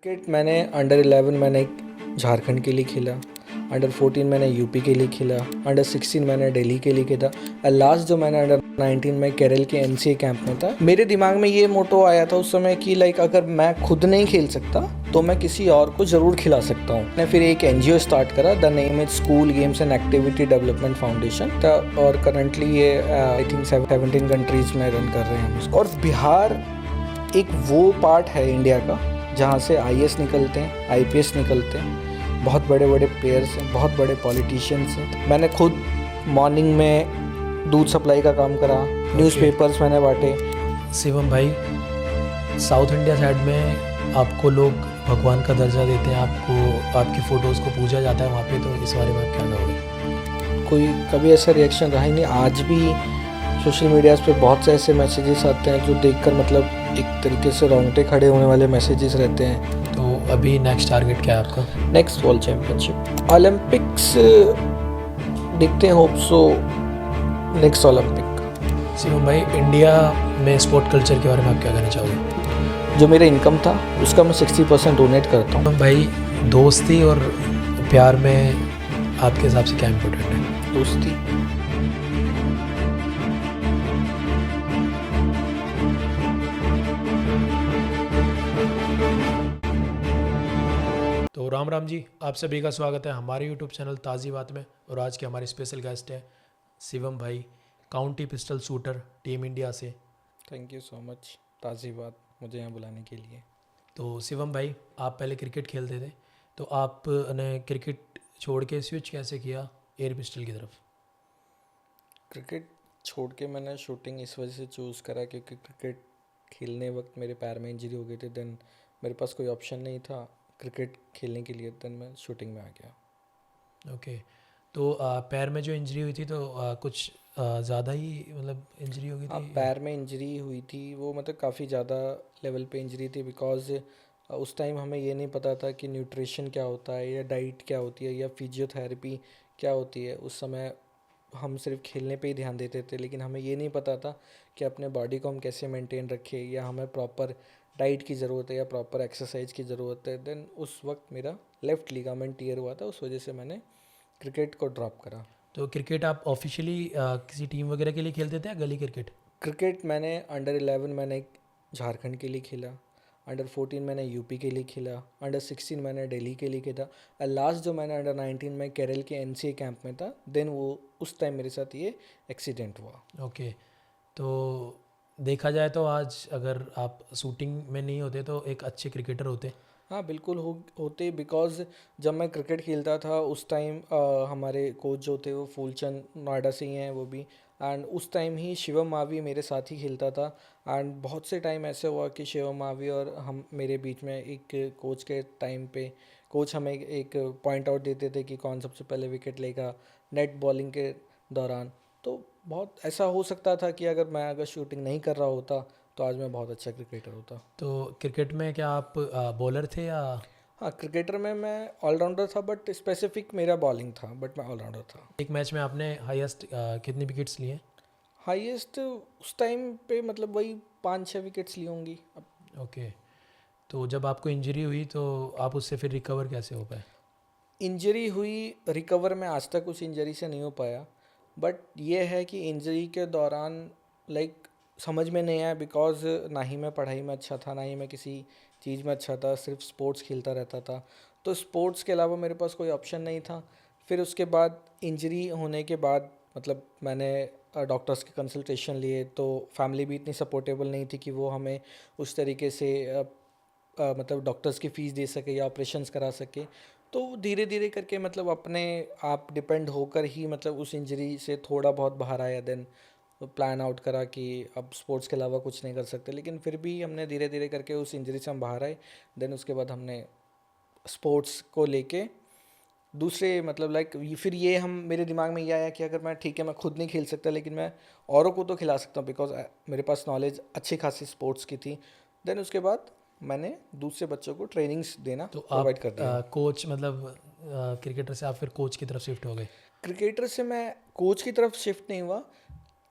Cricket मैंने under 11 मैंने झारखंड के लिए खेला, अंडर 14 मैंने यूपी के लिए खेला, अंडर 16 मैंने दिल्ली के लिए खेला और लास्ट जो मैंने अंडर 19 में केरल के एनसीए कैंप में था। मेरे दिमाग में ये मोटो आया था उस समय कि लाइक अगर मैं खुद नहीं खेल सकता तो मैं किसी और को ज़रूर खिला सकता हूँ। मैंने फिर एक एनजीओ स्टार्ट करा, the name is school games and activity development foundation, और करंटली ये आई थिंक 17 कंट्रीज में रन कर रहे हैं हम इसको। और बिहार एक वो पार्ट है इंडिया का जहाँ से आईएएस निकलते हैं, आईपीएस निकलते हैं, बहुत बड़े बड़े प्लेयर्स हैं, बहुत बड़े पॉलिटिशियंस हैं। मैंने खुद मॉर्निंग में दूध सप्लाई का काम करा, न्यूज़पेपर्स मैंने बांटे। शिवम भाई, साउथ इंडिया साइड में आपको लोग भगवान का दर्जा देते हैं, आपको आपकी फ़ोटोज़ को पूजा जाता है वहाँ पे, तो इस बारे में आप क्या कहोगे? कोई कभी ऐसा रिएक्शन रहा ही नहीं। आज भी सोशल मीडियाज़ पे बहुत से ऐसे मैसेजेस आते हैं जो देखकर मतलब एक तरीके से रोंगटे खड़े होने वाले मैसेजेस रहते हैं। तो अभी नेक्स्ट टारगेट क्या है आपका? नेक्स्ट वर्ल्ड चैम्पियनशिप, ओलंपिक्स देखते हैं, hope so next Olympic. Shivam भाई, इंडिया में स्पोर्ट कल्चर के बारे में आप क्या कहना चाहोगे? जो मेरा इनकम था उसका मैं 60% डोनेट करता हूँ। भाई, दोस्ती और प्यार में आपके हिसाब से क्या इम्पोर्टेंट है? दोस्ती। तो राम राम जी, आप सभी का स्वागत है हमारे यूट्यूब चैनल ताज़ी बात में। और आज के हमारे स्पेशल गेस्ट है शिवम भाई, county pistol shooter team India से। थैंक यू सो मच ताज़ी बात मुझे यहाँ बुलाने के लिए। तो शिवम भाई, आप पहले क्रिकेट खेलते थे, तो आपने क्रिकेट छोड़ के स्विच कैसे किया एयर पिस्टल की तरफ? क्रिकेट छोड़ के मैंने शूटिंग इस वजह से चूज़ करा क्योंकि क्रिकेट खेलने वक्त मेरे पैर में इंजरी हो गई थी। देन मेरे पास कोई ऑप्शन नहीं था क्रिकेट खेलने के लिए, देन मैं शूटिंग में आ गया। ओके, तो पैर में जो इंजरी हुई थी तो कुछ ज़्यादा ही मतलब इंजरी हो गई हाँ, थी? पैर में इंजरी हुई थी, वो मतलब काफ़ी ज़्यादा लेवल पे इंजरी थी बिकॉज उस टाइम हमें ये नहीं पता था कि न्यूट्रिशन क्या होता है या डाइट क्या होती है या फिजियोथेरेपी क्या होती है। उस समय हम सिर्फ खेलने पे ही ध्यान देते थे, लेकिन हमें ये नहीं पता था कि अपने बॉडी को हम कैसे मेंटेन रखें या हमें प्रॉपर डाइट की ज़रूरत है या प्रॉपर एक्सरसाइज की ज़रूरत है। देन उस वक्त मेरा लेफ़्ट लिगामेंट टियर हुआ था, उस वजह से मैंने क्रिकेट को ड्रॉप करा। तो क्रिकेट आप ऑफिशियली किसी टीम वगैरह के लिए खेलते थे या गली क्रिकेट? क्रिकेट मैंने अंडर 11 मैंने झारखंड के लिए खेला, अंडर 14 मैंने यूपी के लिए खेला, अंडर 16 मैंने दिल्ली के लिए खेला और लास्ट जो मैंने अंडर 19 में केरल के एनसीए कैंप में था। देन वो उस टाइम मेरे साथ ये एक्सीडेंट हुआ। ओके, तो देखा जाए तो आज अगर आप शूटिंग में नहीं होते तो एक अच्छे क्रिकेटर होते। हाँ बिल्कुल होते बिकॉज जब मैं क्रिकेट खेलता था उस टाइम हमारे कोच जो थे वो फूलचंद नोएडा से ही हैं वो भी, एंड उस टाइम ही शिवम मावी मेरे साथ ही खेलता था। एंड बहुत से टाइम ऐसे हुआ कि शिवम मावी और हम मेरे बीच में एक कोच के टाइम पे कोच हमें एक पॉइंट आउट देते थे कि कौन सबसे पहले विकेट लेगा नेट बॉलिंग के दौरान। तो बहुत ऐसा हो सकता था कि अगर शूटिंग नहीं कर रहा होता तो आज मैं बहुत अच्छा क्रिकेटर होता। तो क्रिकेट में क्या आप बॉलर थे या? हाँ, क्रिकेटर में मैं ऑलराउंडर था, बट स्पेसिफिक मेरा बॉलिंग था, बट मैं ऑलराउंडर था। एक मैच में आपने हाईएस्ट कितनी विकेट्स लिए? हाईएस्ट उस टाइम पे मतलब वही 5-6 विकेट्स ली होंगी। अब ओके, तो जब आपको इंजरी हुई तो आप उससे फिर रिकवर कैसे हो पाए? इंजरी हुई, रिकवर मैं आज तक उस इंजरी से नहीं हो पाया, बट ये है कि इंजरी के दौरान लाइक समझ में नहीं आया बिकॉज ना ही मैं पढ़ाई में अच्छा था ना ही मैं किसी चीज़ में अच्छा था, सिर्फ स्पोर्ट्स खेलता रहता था। तो स्पोर्ट्स के अलावा मेरे पास कोई ऑप्शन नहीं था। फिर उसके बाद इंजरी होने के बाद मतलब मैंने डॉक्टर्स के कंसल्टेशन लिए तो फैमिली भी इतनी सपोर्टेबल नहीं थी कि वो हमें उस तरीके से मतलब डॉक्टर्स की फ़ीस दे सके या ऑपरेशंस करा सके। तो धीरे धीरे करके मतलब अपने आप डिपेंड होकर ही मतलब उस इंजरी से थोड़ा बहुत बाहर आया। देन प्लान आउट करा कि अब स्पोर्ट्स के अलावा कुछ नहीं कर सकते, लेकिन फिर भी हमने धीरे धीरे करके उस इंजरी से हम बाहर आए। देन उसके बाद हमने स्पोर्ट्स को लेके दूसरे मतलब लाइक फिर ये हम मेरे दिमाग में ये आया कि अगर मैं ठीक है मैं खुद नहीं खेल सकता लेकिन मैं औरों को तो खिला सकता हूँ बिकॉज मेरे पास नॉलेज अच्छी खासी स्पोर्ट्स की थी। देन उसके बाद मैंने दूसरे बच्चों को ट्रेनिंग्स देना तो आप प्रोवाइड कर दिया। कोच मतलब क्रिकेटर से आप फिर कोच की तरफ शिफ्ट हो गए? क्रिकेटर से मैं कोच की तरफ शिफ्ट नहीं हुआ।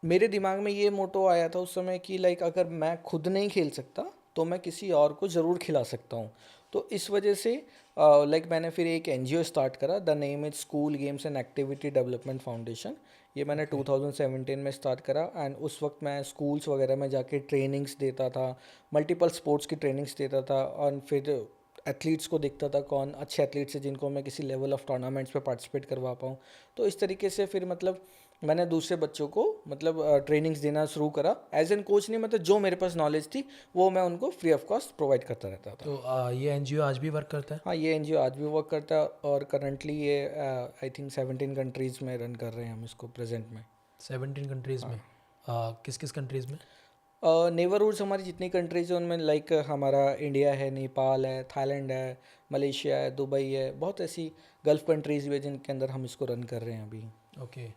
मेरे दिमाग में ये मोटो आया था उस समय कि लाइक अगर मैं खुद नहीं खेल सकता तो मैं किसी और को ज़रूर खिला सकता हूँ। तो इस वजह से लाइक मैंने फिर एक एनजीओ स्टार्ट करा, the name is school games and activity development foundation. ये मैंने 2017 में स्टार्ट करा एंड उस वक्त मैं स्कूल्स वगैरह में जाके ट्रेनिंग्स देता था, मल्टीपल स्पोर्ट्स की ट्रेनिंग्स देता था, और फिर एथलीट्स को देखता था कौन अच्छे एथलीट्स हैं जिनको मैं किसी लेवल ऑफ टूर्नामेंट्स पे पार्टिसिपेट करवा पाऊँ। तो इस तरीके से फिर मतलब मैंने दूसरे बच्चों को मतलब ट्रेनिंग्स देना शुरू करा, एज एन कोच नहीं, मतलब जो मेरे पास नॉलेज थी वो मैं उनको फ्री ऑफ कॉस्ट प्रोवाइड करता रहता था। तो ये एनजीओ आज भी वर्क करता है? हाँ, ये एनजीओ आज भी वर्क करता है और करंटली ये आई थिंक 17 कंट्रीज़ में रन कर रहे हैं हम इसको प्रेजेंट में। 17 कंट्रीज़ में? किस किस कंट्रीज़ में? नेबरहुड्स हमारी जितनी कंट्रीज हैं उनमें लाइक हमारा इंडिया है, नेपाल है, थाईलैंड है, मलेशिया है, दुबई है, बहुत ऐसी गल्फ़ कंट्रीज़ भी हैं जिनके अंदर हम इसको रन कर रहे हैं अभी। ओके,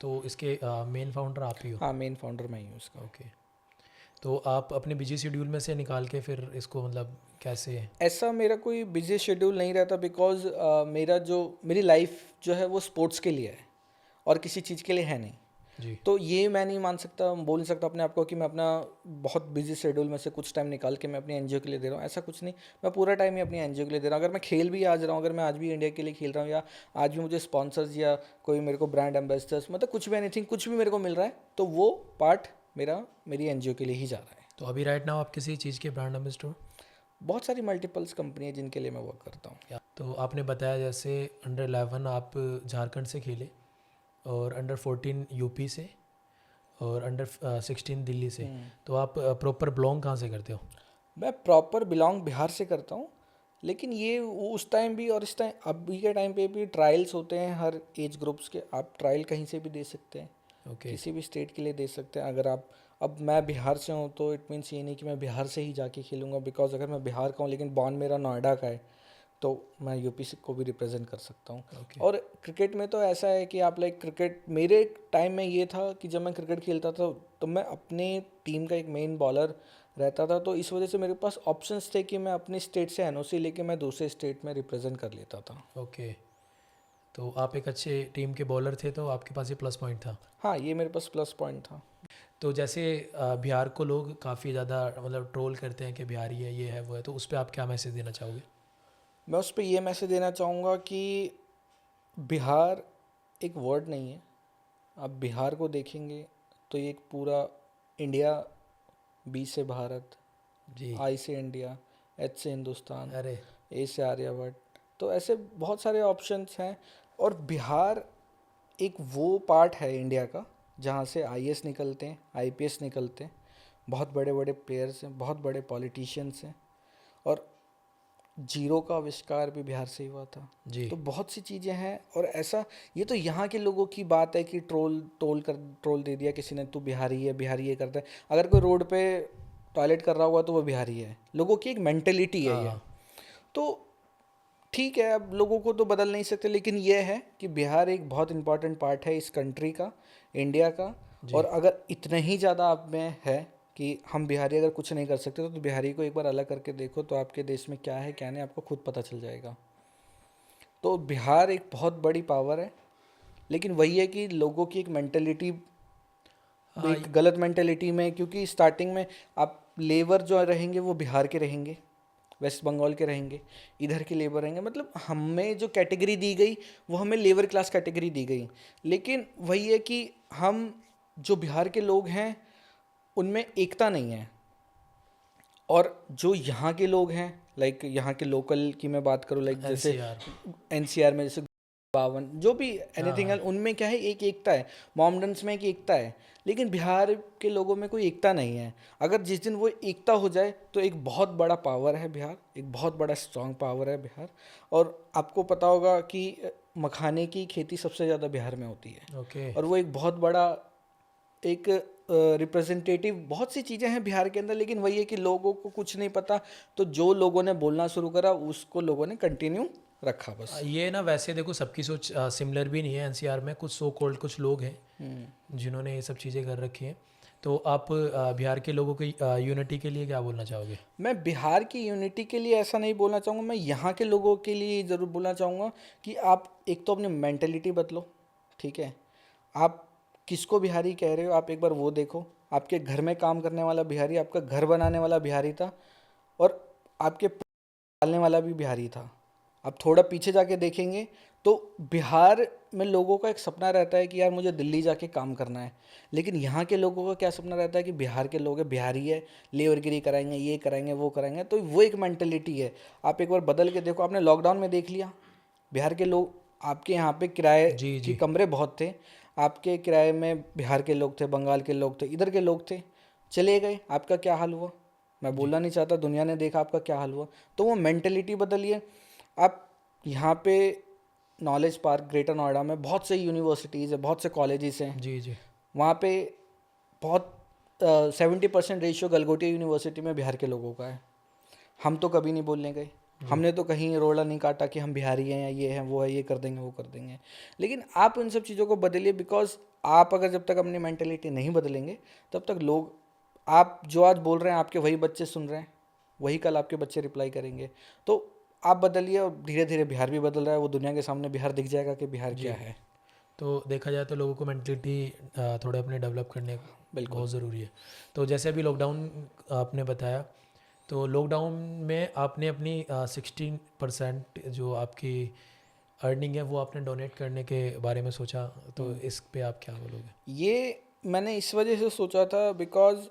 तो इसके मेन फाउंडर आप ही हो? हाँ, मेन फाउंडर मैं ही हूँ इसका। ओके, तो आप अपने बिजी शेड्यूल में से निकाल के फिर इसको मतलब कैसे? ऐसा मेरा कोई बिजी शेड्यूल नहीं रहता, बिकॉज मेरी लाइफ जो है वो स्पोर्ट्स के लिए है और किसी चीज़ के लिए है नहीं। जी। तो ये मैं नहीं मान सकता, बोल नहीं सकता अपने आप को कि मैं अपना बहुत बिजी शेड्यूल में से कुछ टाइम निकाल के मैं अपनी एनजीओ के लिए दे रहा हूँ, ऐसा कुछ नहीं। मैं पूरा टाइम ही अपनी एनजीओ के लिए दे रहा हूँ। अगर मैं खेल भी आज रहा हूँ, अगर मैं आज भी इंडिया के लिए खेल रहा हूँ, या आज भी मुझे स्पॉन्सर्स या कोई मेरे को ब्रांड एम्बेसडर्स, मतलब कुछ भी एनीथिंग, कुछ भी मेरे को मिल रहा है, तो वो पार्ट मेरी एनजीओ के लिए ही जा रहा है। तो अभी राइट नाउ आप किसी चीज़ के ब्रांड एम्बेसडर हो? बहुत सारी मल्टीपल्स कंपनी है जिनके लिए मैं वर्क करता हूँ। तो आपने बताया जैसे अंडर 11 आप झारखंड से खेले, और अंडर 14 यूपी से, और अंडर 16 दिल्ली से। तो आप प्रॉपर बिलोंग कहाँ से करते हो? मैं प्रॉपर बिलोंग बिहार से करता हूँ, लेकिन ये उस टाइम भी और इस टाइम अभी के टाइम पे भी ट्रायल्स होते हैं हर एज ग्रुप्स के। आप ट्रायल कहीं से भी दे सकते हैं, ओके। किसी भी स्टेट के लिए दे सकते हैं। अगर आप, अब मैं बिहार से हूँ तो इट मीन्स ये नहीं कि मैं बिहार से ही जाके खेलूँगा, बिकॉज अगर मैं बिहार का हूँ लेकिन बॉर्न मेरा नोएडा का है, तो मैं यूपी से को भी रिप्रेजेंट कर सकता हूँ। ओके। और क्रिकेट में तो ऐसा है कि आप लाइक क्रिकेट, मेरे टाइम में ये था कि जब मैं क्रिकेट खेलता था तो मैं अपने टीम का एक मेन बॉलर रहता था, तो इस वजह से मेरे पास ऑप्शंस थे कि मैं अपनी स्टेट से एनओसी लेके मैं दूसरे स्टेट में रिप्रेजेंट कर लेता था। ओके, तो आप एक अच्छे टीम के बॉलर थे, तो आपके पास ये प्लस पॉइंट था। हाँ, ये मेरे पास प्लस पॉइंट था। तो जैसे बिहार को लोग काफ़ी ज़्यादा मतलब ट्रोल करते हैं कि बिहारी है, ये है वो है, तो उस पर आप क्या मैसेज देना चाहोगे? मैं उस पर ये मैसेज देना चाहूँगा कि बिहार एक वर्ड नहीं है। आप बिहार को देखेंगे तो ये एक पूरा इंडिया, बी से भारत, जी। आई से इंडिया, एच से हिंदुस्तान, अरे ए से आर्यभट्ट, तो ऐसे बहुत सारे ऑप्शंस हैं। और बिहार एक वो पार्ट है इंडिया का जहाँ से आईएएस निकलते हैं, आईपीएस निकलते हैं, बहुत बड़े बड़े प्लेयर्स हैं, बहुत बड़े पॉलिटिशियंस हैं, और जीरो का आविष्कार भी बिहार से ही हुआ था। जी। तो बहुत सी चीज़ें हैं, और ऐसा, ये तो यहाँ के लोगों की बात है कि ट्रोल दे दिया किसी ने, तू बिहारी है, बिहारी ये करता है। अगर कोई रोड पे टॉयलेट कर रहा होगा तो वो बिहारी है। लोगों की एक मेंटेलिटी है ये। हाँ। तो ठीक है, अब लोगों को तो बदल नहीं सकते, लेकिन ये है कि बिहार एक बहुत इंपॉर्टेंट पार्ट है इस कंट्री का, इंडिया का। जी। और अगर इतना ही ज़्यादा आप में है कि हम बिहारी अगर कुछ नहीं कर सकते, तो बिहारी को एक बार अलग करके देखो, तो आपके देश में क्या है क्या नहीं आपको खुद पता चल जाएगा। तो बिहार एक बहुत बड़ी पावर है, लेकिन वही है कि लोगों की एक मेंटेलिटी, हाँ, एक गलत मेंटेलिटी में, क्योंकि स्टार्टिंग में आप लेबर जो रहेंगे वो बिहार के रहेंगे, वेस्ट बंगाल के रहेंगे, इधर के लेबर रहेंगे, मतलब हमें जो कैटेगरी दी गई वो हमें लेबर क्लास कैटेगरी दी गई। लेकिन वही है कि हम जो बिहार के लोग हैं उनमें एकता नहीं है। और जो यहाँ के लोग हैं, लाइक यहाँ के लोकल की मैं बात करूँ, लाइक जैसे एनसीआर। एनसीआर में जैसे 52, जो भी एनीथिंग हाँ। है, उनमें क्या है, एक एकता है। मॉमडन्स में एक एकता है, लेकिन बिहार के लोगों में कोई एकता नहीं है। अगर जिस दिन वो एकता हो जाए तो एक बहुत बड़ा पावर है बिहार, एक बहुत बड़ा स्ट्रांग पावर है बिहार। और आपको पता होगा कि मखाने की खेती सबसे ज़्यादा बिहार में होती है, ओके। और वो एक बहुत बड़ा एक रिप्रेजेंटेटिव, बहुत सी चीज़ें हैं बिहार के अंदर, लेकिन वही है कि लोगों को कुछ नहीं पता। तो जो लोगों ने बोलना शुरू करा उसको लोगों ने कंटिन्यू रखा बस। ये ना वैसे देखो सबकी सोच सिमिलर भी नहीं है। एनसीआर में कुछ सो कॉल्ड कुछ लोग हैं जिन्होंने ये सब चीज़ें कर रखी हैं। तो आप बिहार के लोगों की यूनिटी के लिए क्या बोलना चाहोगे? मैं बिहार की यूनिटी के लिए ऐसा नहीं बोलना चाहूँगा, मैं यहाँ के लोगों के लिए ज़रूर बोलना चाहूँगा कि आप एक तो अपनी मेंटेलिटी बदलो, ठीक है। आप किसको बिहारी कह रहे हो, आप एक बार वो देखो। आपके घर में काम करने वाला बिहारी आपका घर बनाने वाला बिहारी था, और आपके पालने वाला भी बिहारी था। अब थोड़ा पीछे जाके देखेंगे तो बिहार में लोगों का एक सपना रहता है कि यार मुझे दिल्ली जाके काम करना है, लेकिन यहाँ के लोगों का क्या सपना रहता है कि बिहार के लोग हैं, बिहारी है, लेबरगिरी कराएंगे, ये कराएंगे, वो कराएंगे। तो वो एक मेंटेलिटी है। आप एक बार बदल के देखो, आपने लॉकडाउन में देख लिया, बिहार के लोग आपके यहाँ पे किराए जी की जी कमरे बहुत थे, आपके किराए में बिहार के लोग थे, बंगाल के लोग थे, इधर के लोग थे, चले गए, आपका क्या हाल हुआ? मैं जी बोलना नहीं चाहता, दुनिया ने देखा आपका क्या हाल हुआ। तो वो मेंटेलिटी बदलिए। आप यहाँ पे नॉलेज पार्क ग्रेटर नोएडा में बहुत से यूनिवर्सिटीज़ है, बहुत से कॉलेजेस हैं, जी जी वहाँ पे बहुत 70% रेशियो गलगोटिया यूनिवर्सिटी में बिहार के लोगों का है। हम तो कभी नहीं बोलने गए, जी हमने तो कहीं रोड़ा नहीं काटा कि हम बिहारी हैं या ये हैं वो है, ये कर देंगे वो कर देंगे। लेकिन आप उन सब चीज़ों को बदलिए, बिकॉज आप अगर जब तक अपनी मेंटेलिटी नहीं बदलेंगे तब तक लोग, आप जो आज बोल रहे हैं आपके वही बच्चे सुन रहे हैं, वही कल आपके बच्चे रिप्लाई करेंगे। तो आप बदलिए और धीरे धीरे बिहार भी बदल रहा है, वो दुनिया के सामने बिहार दिख जाएगा कि बिहार क्या जी। है। तो देखा जाए तो लोगों को मेंटलिटी थोड़े अपने डेवलप करने बिल्कुल। बहुत ज़रूरी है। तो जैसे अभी लॉकडाउन आपने बताया, तो लॉकडाउन में आपने अपनी 16% जो आपकी अर्निंग है वो आपने डोनेट करने के बारे में सोचा, तो इस पे आप क्या बोलोगे? ये मैंने इस वजह से सोचा था बिकॉज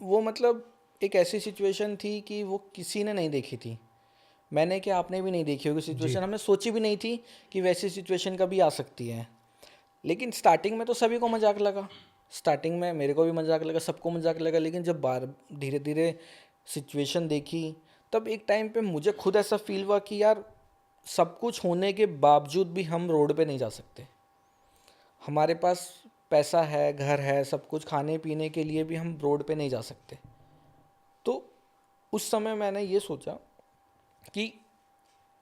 वो मतलब एक ऐसी सिचुएशन थी कि वो किसी ने नहीं देखी थी। मैंने क्या, आपने भी नहीं देखी होगी जी सिचुएशन, हमने सोची भी नहीं थी कि वैसी सिचुएशन कभी आ सकती है। लेकिन स्टार्टिंग में तो सभी को मजाक लगा, स्टार्टिंग में मेरे को भी मजाक लगा, सबको मजाक लगा। लेकिन जब बार धीरे धीरे सिचुएशन देखी, तब एक टाइम पे मुझे खुद ऐसा फील हुआ कि यार सब कुछ होने के बावजूद भी हम रोड पे नहीं जा सकते। हमारे पास पैसा है, घर है, सब कुछ खाने पीने के लिए भी हम रोड पे नहीं जा सकते। तो उस समय मैंने ये सोचा कि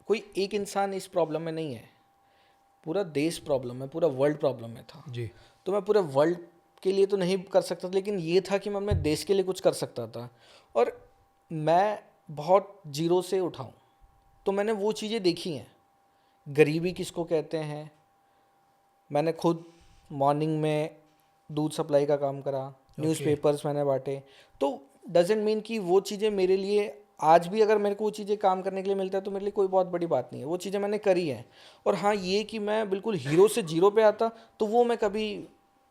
कोई एक इंसान इस प्रॉब्लम में नहीं है, पूरा देश प्रॉब्लम में, पूरा वर्ल्ड प्रॉब्लम में था। जी तो मैं पूरे वर्ल्ड के लिए तो नहीं कर सकता था, लेकिन ये था कि मैं अपने देश के लिए कुछ कर सकता था। और मैं बहुत जीरो से उठाऊं, तो मैंने वो चीज़ें देखी हैं। गरीबी किसको कहते हैं, मैंने खुद मॉर्निंग में दूध सप्लाई का काम करा, ओके न्यूज़पेपर्स मैंने बांटे। तो डजेंट मीन कि वो चीज़ें मेरे लिए, आज भी अगर मेरे को वो चीज़ें काम करने के लिए मिलता है तो मेरे लिए कोई बहुत बड़ी बात नहीं है, वो चीज़ें मैंने करी हैं। और हाँ, ये कि मैं बिल्कुल हीरो से जीरो पे आता तो वो मैं कभी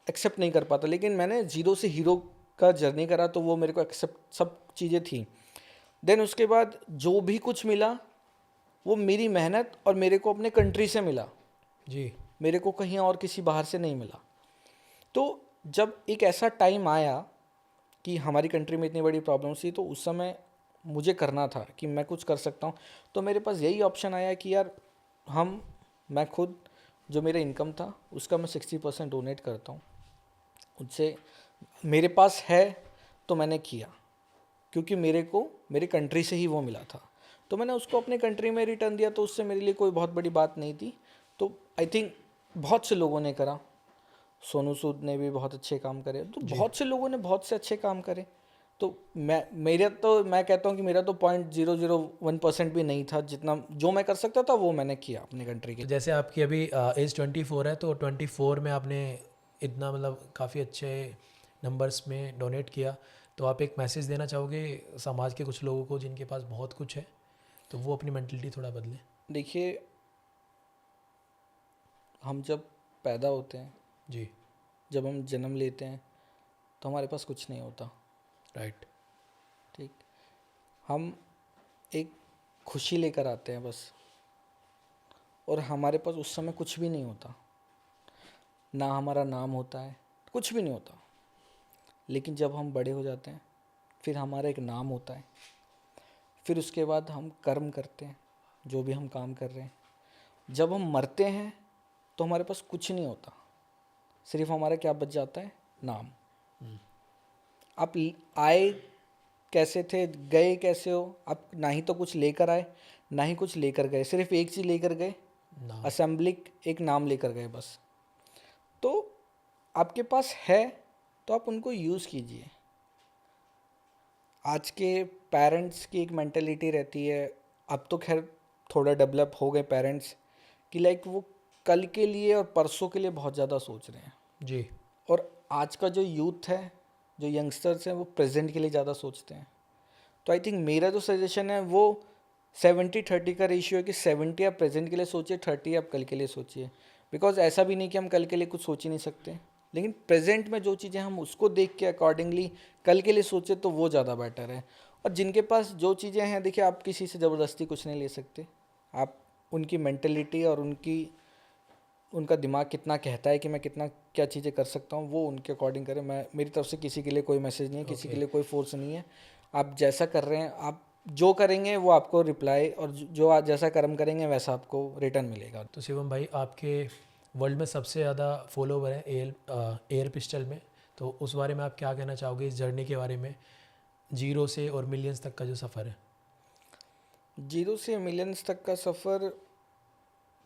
एक्सेप्ट नहीं कर पाता, लेकिन मैंने जीरो से हीरो का जर्नी करा तो वो मेरे को एक्सेप्ट सब चीज़ें थी। देन उसके बाद जो भी कुछ मिला वो मेरी मेहनत और मेरे को अपने कंट्री से मिला, जी मेरे को कहीं और किसी बाहर से नहीं मिला। तो जब एक ऐसा टाइम आया कि हमारी कंट्री में इतनी बड़ी प्रॉब्लम्स थी, तो उस समय मुझे करना था कि मैं कुछ कर सकता हूँ। तो मेरे पास यही ऑप्शन आया कि यार मैं खुद, जो मेरा इनकम था उसका मैं 60% डोनेट करता हूँ, उससे मेरे पास है तो मैंने किया, क्योंकि मेरे को मेरी कंट्री से ही वो मिला था। तो मैंने उसको अपने कंट्री में रिटर्न दिया, तो उससे मेरे लिए कोई बहुत बड़ी बात नहीं थी। तो आई थिंक बहुत से लोगों ने करा, सोनू सूद ने भी बहुत अच्छे काम करे, तो जी बहुत से लोगों ने बहुत से अच्छे काम करे। तो मैं कहता हूँ कि मेरा तो 0.001% भी नहीं था, जितना जो मैं कर सकता था वो मैंने किया अपनी कंट्री के। तो जैसे आपकी अभी एज 24 है, तो 24 में आपने इतना मतलब काफ़ी अच्छे नंबर्स में डोनेट किया, तो आप एक मैसेज देना चाहोगे समाज के कुछ लोगों को जिनके पास बहुत कुछ है, तो वो अपनी मेंटलिटी थोड़ा बदले? देखिए, हम जब पैदा होते हैं, जी जब हम जन्म लेते हैं, तो हमारे पास कुछ नहीं होता। राइट ठीक, हम एक खुशी लेकर आते हैं बस, और हमारे पास उस समय कुछ भी नहीं होता, ना हमारा नाम होता है, कुछ भी नहीं होता। लेकिन जब हम बड़े हो जाते हैं, फिर हमारा एक नाम होता है, फिर उसके बाद हम कर्म करते हैं, जो भी हम काम कर रहे हैं। जब हम मरते हैं तो हमारे पास कुछ नहीं होता, सिर्फ हमारा क्या बच जाता है, नाम। आप आए कैसे थे, गए कैसे हो, आप ना ही तो कुछ लेकर आए ना ही कुछ लेकर गए, सिर्फ एक चीज़ लेकर गए, नाम असेंबली, एक नाम लेकर गए बस। तो आपके पास है तो आप उनको यूज़ कीजिए। आज के पेरेंट्स की एक मेंटेलिटी रहती है, अब तो खैर थोड़ा डेवलप हो गए पेरेंट्स, कि लाइक वो कल के लिए और परसों के लिए बहुत ज़्यादा सोच रहे हैं। जी और आज का जो यूथ है, जो यंगस्टर्स हैं, वो प्रेजेंट के लिए ज़्यादा सोचते हैं। तो आई थिंक मेरा जो सजेशन है वो 70-30 का रेशियो है कि 70 आप प्रेजेंट के लिए सोचिए, 30 आप कल के लिए सोचिए। बिकॉज ऐसा भी नहीं कि हम कल के लिए कुछ सोच ही नहीं सकते, लेकिन प्रेजेंट में जो चीज़ें हम उसको देख के अकॉर्डिंगली कल के लिए सोचे तो वो ज़्यादा बेटर है। और जिनके पास जो चीज़ें हैं, देखिए आप किसी से ज़बरदस्ती कुछ नहीं ले सकते। आप उनकी मेंटेलिटी और उनका दिमाग कितना कहता है कि मैं कितना क्या चीज़ें कर सकता हूँ, वो उनके अकॉर्डिंग करें। मैं मेरी तरफ से किसी के लिए कोई मैसेज नहीं है, किसी के ओके। लिए कोई फोर्स नहीं है। आप जैसा कर रहे हैं, आप जो करेंगे वो आपको रिप्लाई, और जो आप जैसा कर्म करेंगे वैसा आपको रिटर्न मिलेगा। तो शिवम भाई, आपके वर्ल्ड में सबसे ज़्यादा फॉलोवर है एयर पिस्टल में, तो उस बारे में आप क्या कहना चाहोगे, इस जर्नी के बारे में, जीरो से और मिलियंस तक का जो सफ़र है? जीरो से मिलियंस तक का सफ़र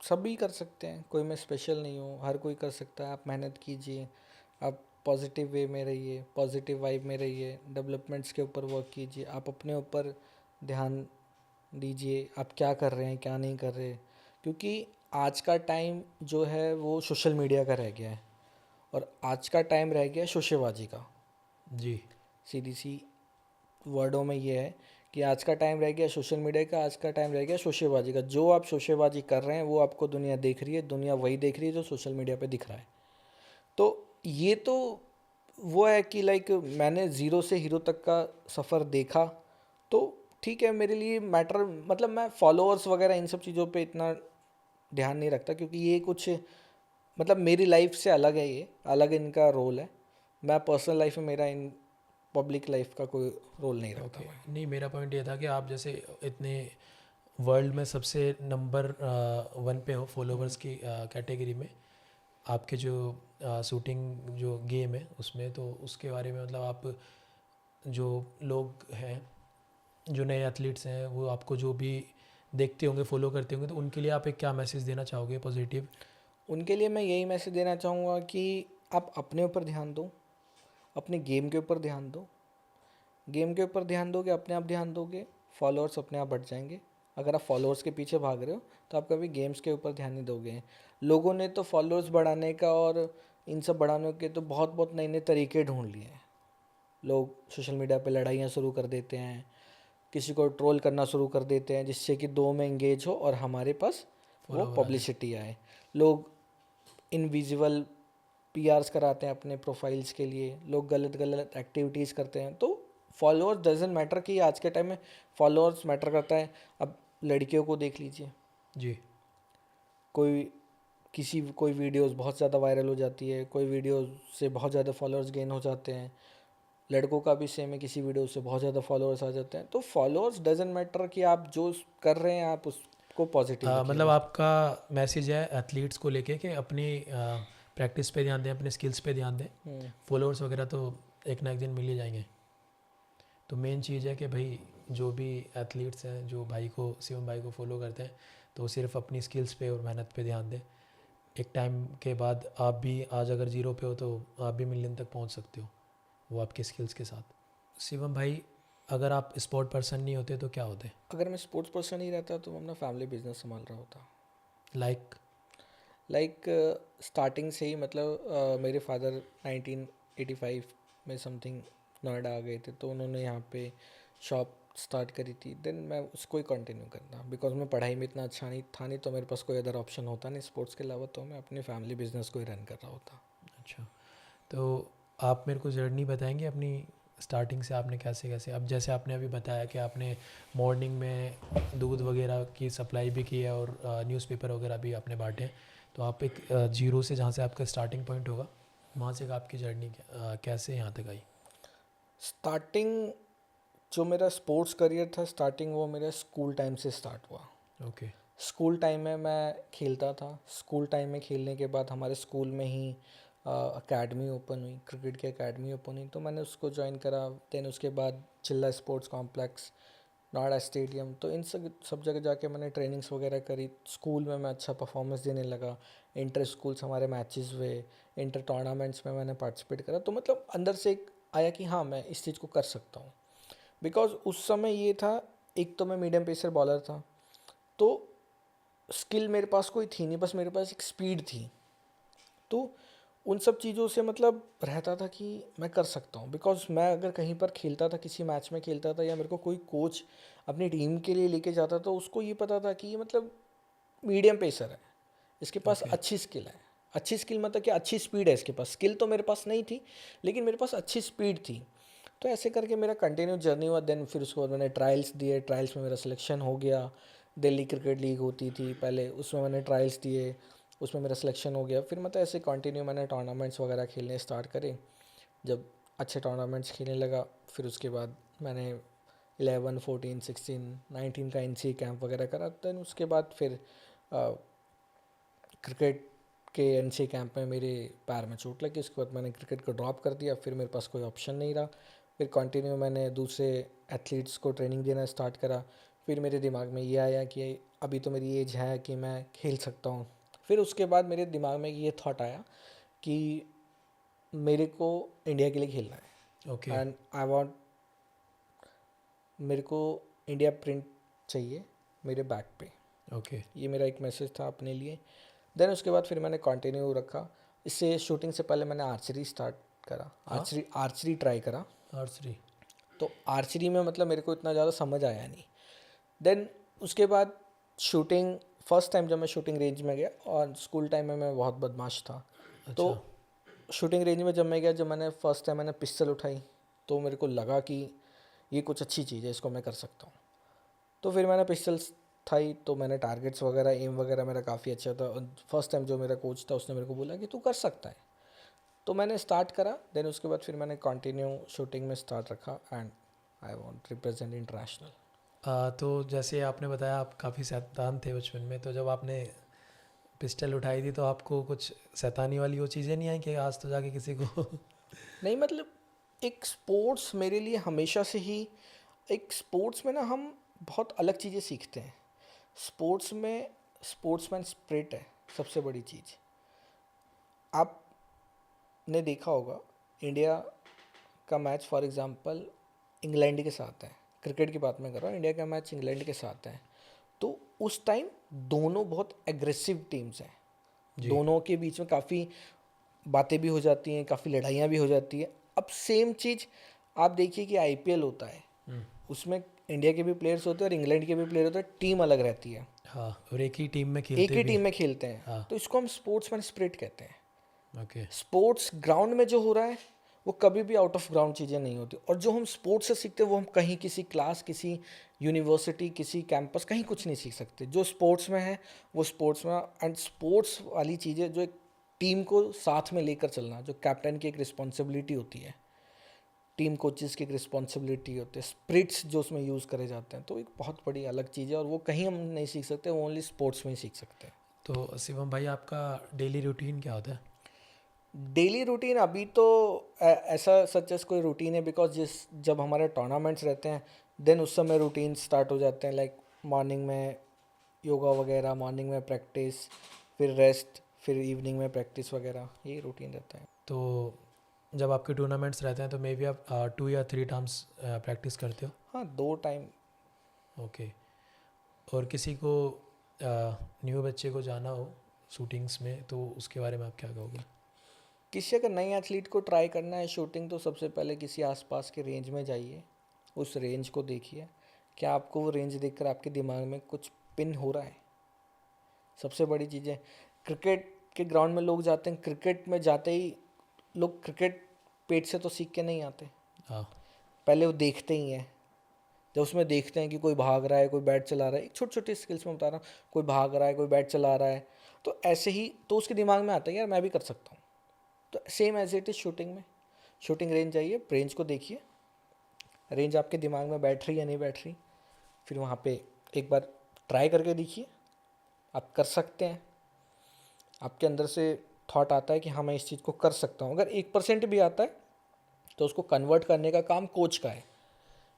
सभी कर सकते हैं, कोई मैं स्पेशल नहीं हूँ, हर कोई कर सकता है। आप मेहनत कीजिए, आप पॉजिटिव वे में रहिए, पॉजिटिव वाइब में रहिए, डेवलपमेंट्स के ऊपर वर्क कीजिए, आप अपने ऊपर ध्यान दीजिए, आप क्या कर रहे हैं क्या नहीं कर रहे। क्योंकि आज का टाइम जो है वो सोशल मीडिया का रह गया है, और आज का टाइम रह गया है शोशेबाजी का। जी। सीधी सी वर्डों में ये है कि आज का टाइम रह गया सोशल मीडिया का, आज का टाइम रह गया शोशेबाजी का। जो आप शोशेबाजी कर रहे हैं वो आपको दुनिया देख रही है, दुनिया वही देख रही है जो सोशल मीडिया पे दिख रहा है। तो ये तो वो है कि लाइक मैंने ज़ीरो से हीरो तक का सफ़र देखा, तो ठीक है मेरे लिए मैटर, मतलब मैं फॉलोअर्स वगैरह इन सब चीज़ों पे इतना ध्यान नहीं रखता, क्योंकि ये कुछ मतलब मेरी लाइफ से अलग है, ये अलग इनका रोल है। मैं पर्सनल लाइफ में मेरा इन पब्लिक लाइफ का कोई रोल नहीं रखता ओके। मैं। नहीं, मेरा पॉइंट ये था कि आप जैसे इतने वर्ल्ड में सबसे नंबर वन पे हो फॉलोवर्स की कैटेगरी में, आपके जो शूटिंग जो गेम है उसमें, तो उसके बारे में मतलब आप, जो लोग हैं, जो नए एथलीट्स हैं, वो आपको जो भी देखते होंगे, फॉलो करते होंगे, तो उनके लिए आप एक क्या मैसेज देना चाहोगे पॉजिटिव? उनके लिए मैं यही मैसेज देना चाहूँगा कि आप अपने ऊपर ध्यान दो, अपने गेम के ऊपर ध्यान दो। गेम के ऊपर ध्यान दोगे, अपने आप ध्यान दोगे, फॉलोअर्स अपने आप बढ़ जाएंगे। अगर आप फॉलोअर्स के पीछे भाग रहे हो तो आप कभी गेम्स के ऊपर ध्यान नहीं दोगे। लोगों ने तो फॉलोअर्स बढ़ाने का और इन सब बढ़ाने के तो बहुत बहुत नए नए तरीके ढूंढ लिए हैं। लोग सोशल मीडिया पे लड़ाइयाँ शुरू कर देते हैं, किसी को ट्रोल करना शुरू कर देते हैं, जिससे कि दो में इंगेज हो और हमारे पास वो फॉलोवर आ जाए। पब्लिसिटी आए। लोग इनविजिबल पीआरस कराते हैं अपने प्रोफाइल्स के लिए, लोग गलत गलत एक्टिविटीज़ करते हैं। तो फॉलोअर्स डजेंट मैटर, कि आज के टाइम में फॉलोअर्स मैटर करता है। अब लड़कियों को देख लीजिए, जी। कोई कोई वीडियोस बहुत ज़्यादा वायरल हो जाती है, कोई वीडियो से बहुत ज़्यादा फॉलोअर्स गेन हो जाते हैं। लड़कों का भी सेम है, किसी वीडियो से बहुत ज़्यादा फॉलोअर्स आ जाते हैं। तो फॉलोअर्स डजेंट मैटर, कि आप जो कर रहे हैं आप उसको पॉजिटिव रखिए मतलब बस। आपका मैसेज है एथलीट्स को लेके कि अपनी प्रैक्टिस पे ध्यान दें, अपने स्किल्स पे ध्यान दें, हम्म। फॉलोअर्स वगैरह तो एक ना एक दिन मिल ही जाएंगे। तो मेन चीज़ है कि भाई, जो भी एथलीट्स हैं, जो भाई को, शिवम भाई को फॉलो करते हैं, तो वो सिर्फ अपनी स्किल्स पे और मेहनत पे ध्यान दें। एक टाइम के बाद आप भी, आज अगर ज़ीरो पे हो तो आप भी मिलियन तक पहुंच सकते हो, वो आपके स्किल्स के साथ। शिवम भाई, अगर आप स्पोर्ट पर्सन नहीं होते तो क्या होते? अगर मैं स्पोर्ट्स पर्सन ही रहता तो मैं अपना फैमिली बिजनेस संभाल रहा होता। लाइक? लाइक स्टार्टिंग से ही, मतलब मेरे फादर 1985 में समथिंग नोएडा आ गए थे, तो उन्होंने यहाँ पे शॉप स्टार्ट करी थी। देन मैं उसको ही कंटिन्यू करता, बिकॉज मैं पढ़ाई में इतना अच्छा नहीं था, नहीं तो मेरे पास कोई अदर ऑप्शन होता नहीं स्पोर्ट्स के अलावा, तो मैं अपने फैमिली बिजनेस को ही रन कर रहा होता। अच्छा। तो आप मेरे को जर्नी बताएंगे अपनी, स्टार्टिंग से आपने कैसे कैसे, अब जैसे आपने अभी बताया कि आपने मॉर्निंग में दूध वगैरह की सप्लाई भी की है और न्यूज़पेपर वगैरह भी आपने बांटे हैं, तो आप एक जीरो से, जहाँ से आपका स्टार्टिंग पॉइंट होगा, वहाँ से आपकी जर्नी कैसे यहाँ तक आई? स्टार्टिंग जो मेरा स्पोर्ट्स करियर था, स्टार्टिंग वो मेरे स्कूल टाइम से स्टार्ट हुआ। ओके। स्कूल टाइम में मैं खेलता था। स्कूल टाइम में खेलने के बाद हमारे स्कूल में ही अकेडमी ओपन हुई, क्रिकेट की अकेडमी ओपन हुई, तो मैंने उसको ज्वाइन करा। देन उसके बाद चिल्ला स्पोर्ट्स कॉम्प्लेक्स, नोएडा स्टेडियम, तो इन सब सब जगह जाके मैंने ट्रेनिंग्स वगैरह करी। स्कूल में मैं अच्छा परफॉर्मेंस देने लगा, इंटर स्कूल्स हमारे मैचेस हुए, इंटर टूर्नामेंट्स में मैंने पार्टिसिपेट करा। तो मतलब अंदर से एक आया कि हाँ मैं इस चीज़ को कर सकता हूँ। बिकॉज उस समय ये था, एक तो मैं मीडियम पेसर बॉलर था, तो स्किल मेरे पास कोई थी नहीं, बस मेरे पास एक स्पीड थी। तो उन सब चीज़ों से मतलब रहता था कि मैं कर सकता हूँ, बिकॉज मैं अगर कहीं पर खेलता था, किसी मैच में खेलता था, या मेरे को कोई कोच अपनी टीम के लिए लेके जाता, तो उसको ये पता था कि ये मतलब मीडियम पेसर है, इसके पास ओके, अच्छी स्किल है। अच्छी स्किल मतलब कि अच्छी स्पीड है इसके पास, स्किल तो मेरे पास नहीं थी लेकिन मेरे पास अच्छी स्पीड थी। तो ऐसे करके मेरा कंटिन्यू जर्नी हुआ। देन फिर उसके बाद मैंने ट्रायल्स दिए, ट्रायल्स में मेरा सिलेक्शन हो गया। दिल्ली क्रिकेट लीग होती थी पहले, उसमें मैंने ट्रायल्स दिए, उसमें मेरा सिलेक्शन हो गया। फिर मतलब ऐसे कंटिन्यू मैंने टूर्नामेंट्स वगैरह खेलने स्टार्ट करे। जब अच्छे टूर्नामेंट्स खेलने लगा, फिर उसके बाद मैंने 11, 14, 16, 19 का NCA कैंप वगैरह करा। देन उसके बाद फिर क्रिकेट के NCA कैंप में मेरे पैर में चोट लगी। उसके बाद मैंने क्रिकेट को ड्रॉप कर दिया, फिर मेरे पास कोई ऑप्शन नहीं रहा। फिर कंटिन्यू मैंने दूसरे एथलीट्स को ट्रेनिंग देना स्टार्ट करा। फिर मेरे दिमाग में ये आया कि अभी तो मेरी एज है कि मैं खेल सकता हूँ। फिर उसके बाद मेरे दिमाग में ये थॉट आया कि मेरे को इंडिया के लिए खेलना ओके, है, एंड आई वांट, मेरे को इंडिया प्रिंट चाहिए मेरे बैक पे। ओके, ये मेरा एक मैसेज था अपने लिए। देन उसके बाद फिर मैंने कंटिन्यू रखा। इससे शूटिंग से पहले मैंने आर्चरी स्टार्ट करा, हाँ, आर्चरी आर्चरी ट्राई करा। आर्चरी, तो आर्चरी में मतलब मेरे को इतना ज़्यादा समझ आया नहीं। देन उसके बाद शूटिंग, फर्स्ट टाइम जब मैं शूटिंग रेंज में गया, और स्कूल टाइम में मैं बहुत बदमाश था, तो अच्छा, शूटिंग रेंज में जब मैं गया, जब मैंने फर्स्ट टाइम मैंने पिस्टल उठाई, तो मेरे को लगा कि ये कुछ अच्छी चीज़ है, इसको मैं कर सकता हूँ। तो फिर मैंने पिस्टल्स उठाई, तो मैंने टारगेट्स वगैरह, एम वगैरह मेरा काफ़ी अच्छा था। फर्स्ट टाइम जो मेरा कोच था उसने मेरे को बोला कि तू कर सकता है, तो मैंने स्टार्ट करा। देन उसके बाद फिर मैंने कंटिन्यू शूटिंग में स्टार्ट रखा, and I want represent international. तो जैसे आपने बताया आप काफ़ी शैतान थे बचपन में, तो जब आपने पिस्टल उठाई थी तो आपको कुछ शैतानी वाली वो चीज़ें नहीं आई कि आज तो जाके किसी को नहीं मतलब, एक स्पोर्ट्स मेरे लिए हमेशा से ही, एक स्पोर्ट्स में ना हम बहुत अलग चीज़ें सीखते हैं। स्पोर्ट्स में स्पोर्ट्समैन स्पिरिट है सबसे बड़ी चीज़। आपने देखा होगा, इंडिया का मैच फॉर एग्जांपल इंग्लैंड के साथ है, क्रिकेट की बात मैं कर रहा हूँ, इंडिया का मैच इंग्लैंड के साथ है, तो उस टाइम दोनों बहुत एग्रेसिव टीम्स हैं। जी, दोनों के बीच में काफ़ी बातें भी हो जाती हैं, काफ़ी लड़ाइयाँ भी हो जाती हैं। अब सेम चीज़ आप देखिए कि IPL होता है, हम्म, उसमें इंडिया के भी प्लेयर्स होते हैं और इंग्लैंड के भी प्लेयर होते हैं, टीम अलग रहती है, हाँ, और एक ही टीम में एक खेलते ही भी टीम हैं, में खेलते हैं। हाँ, तो इसको हम स्पोर्ट्समैन स्पिरिट कहते हैं। ओके, स्पोर्ट्स ग्राउंड में जो हो रहा है वो कभी भी आउट ऑफ ग्राउंड चीज़ें नहीं होती, और जो हम स्पोर्ट्स से सीखते हैं वो हम कहीं किसी क्लास, किसी यूनिवर्सिटी, किसी कैंपस, कहीं कुछ नहीं सीख सकते। जो स्पोर्ट्स में है वो स्पोर्ट्स में। एंड स्पोर्ट्स वाली चीज़ें जो एक टीम को साथ में लेकर चलना, जो कैप्टन की एक रिस्पॉन्सिबिलिटी होती है, टीम कोचेस की एक रिस्पॉन्सिबिलिटी होती है, स्प्रिट्स जो उसमें यूज़ करे जाते हैं, तो एक बहुत बड़ी अलग चीज़ है, और वो कहीं हम नहीं सीख सकते, वो ओनली स्पोर्ट्स में ही सीख सकते हैं। तो शिवम भाई आपका डेली रूटीन क्या होता है? डेली रूटीन अभी तो ऐसा सच एस कोई रूटीन है, बिकॉज जब हमारे टूर्नामेंट्स रहते हैं, देन उस समय रूटीन स्टार्ट हो जाते हैं। लाइक मॉर्निंग में योगा वगैरह, मॉर्निंग में प्रैक्टिस, फिर रेस्ट, फिर इवनिंग में प्रैक्टिस वगैरह, ये रूटीन रहता है। तो जब आपके टूर्नामेंट्स रहते हैं तो मे बी आप 2 या 3 टाइम्स प्रैक्टिस करते हो? हाँ, 2 टाइम। ओके, और किसी को न्यू बच्चे को जाना हो शूटिंग्स में तो उसके बारे में आप क्या कहोगे? किसी अगर नई एथलीट को ट्राई करना है शूटिंग, तो सबसे पहले किसी आसपास के रेंज में जाइए, उस रेंज को देखिए, क्या आपको वो रेंज देखकर आपके दिमाग में कुछ पिन हो रहा है। सबसे बड़ी चीज़ है, क्रिकेट के ग्राउंड में लोग जाते हैं, क्रिकेट में जाते ही लोग क्रिकेट पेट से तो सीख के नहीं आते, हाँ, पहले वो देखते ही हैं। जब उसमें देखते हैं कि कोई भाग रहा है, कोई बैट चला रहा है, एक छोटी छोटी स्किल्स में बता रहा हूँ, कोई भाग रहा है, कोई बैट चला रहा है, तो ऐसे ही तो उसके दिमाग में आता है यार मैं भी कर सकता हूँ। तो same as it is shooting में, शूटिंग रेंज जाइए, रेंज को देखिए, रेंज आपके दिमाग में बैठ रही या नहीं बैठ रही, फिर वहाँ पे एक बार ट्राई करके देखिए, आप कर सकते हैं। आपके अंदर से थॉट आता है कि हाँ मैं इस चीज़ को कर सकता हूँ, अगर 1% भी आता है तो उसको कन्वर्ट करने का काम कोच का है।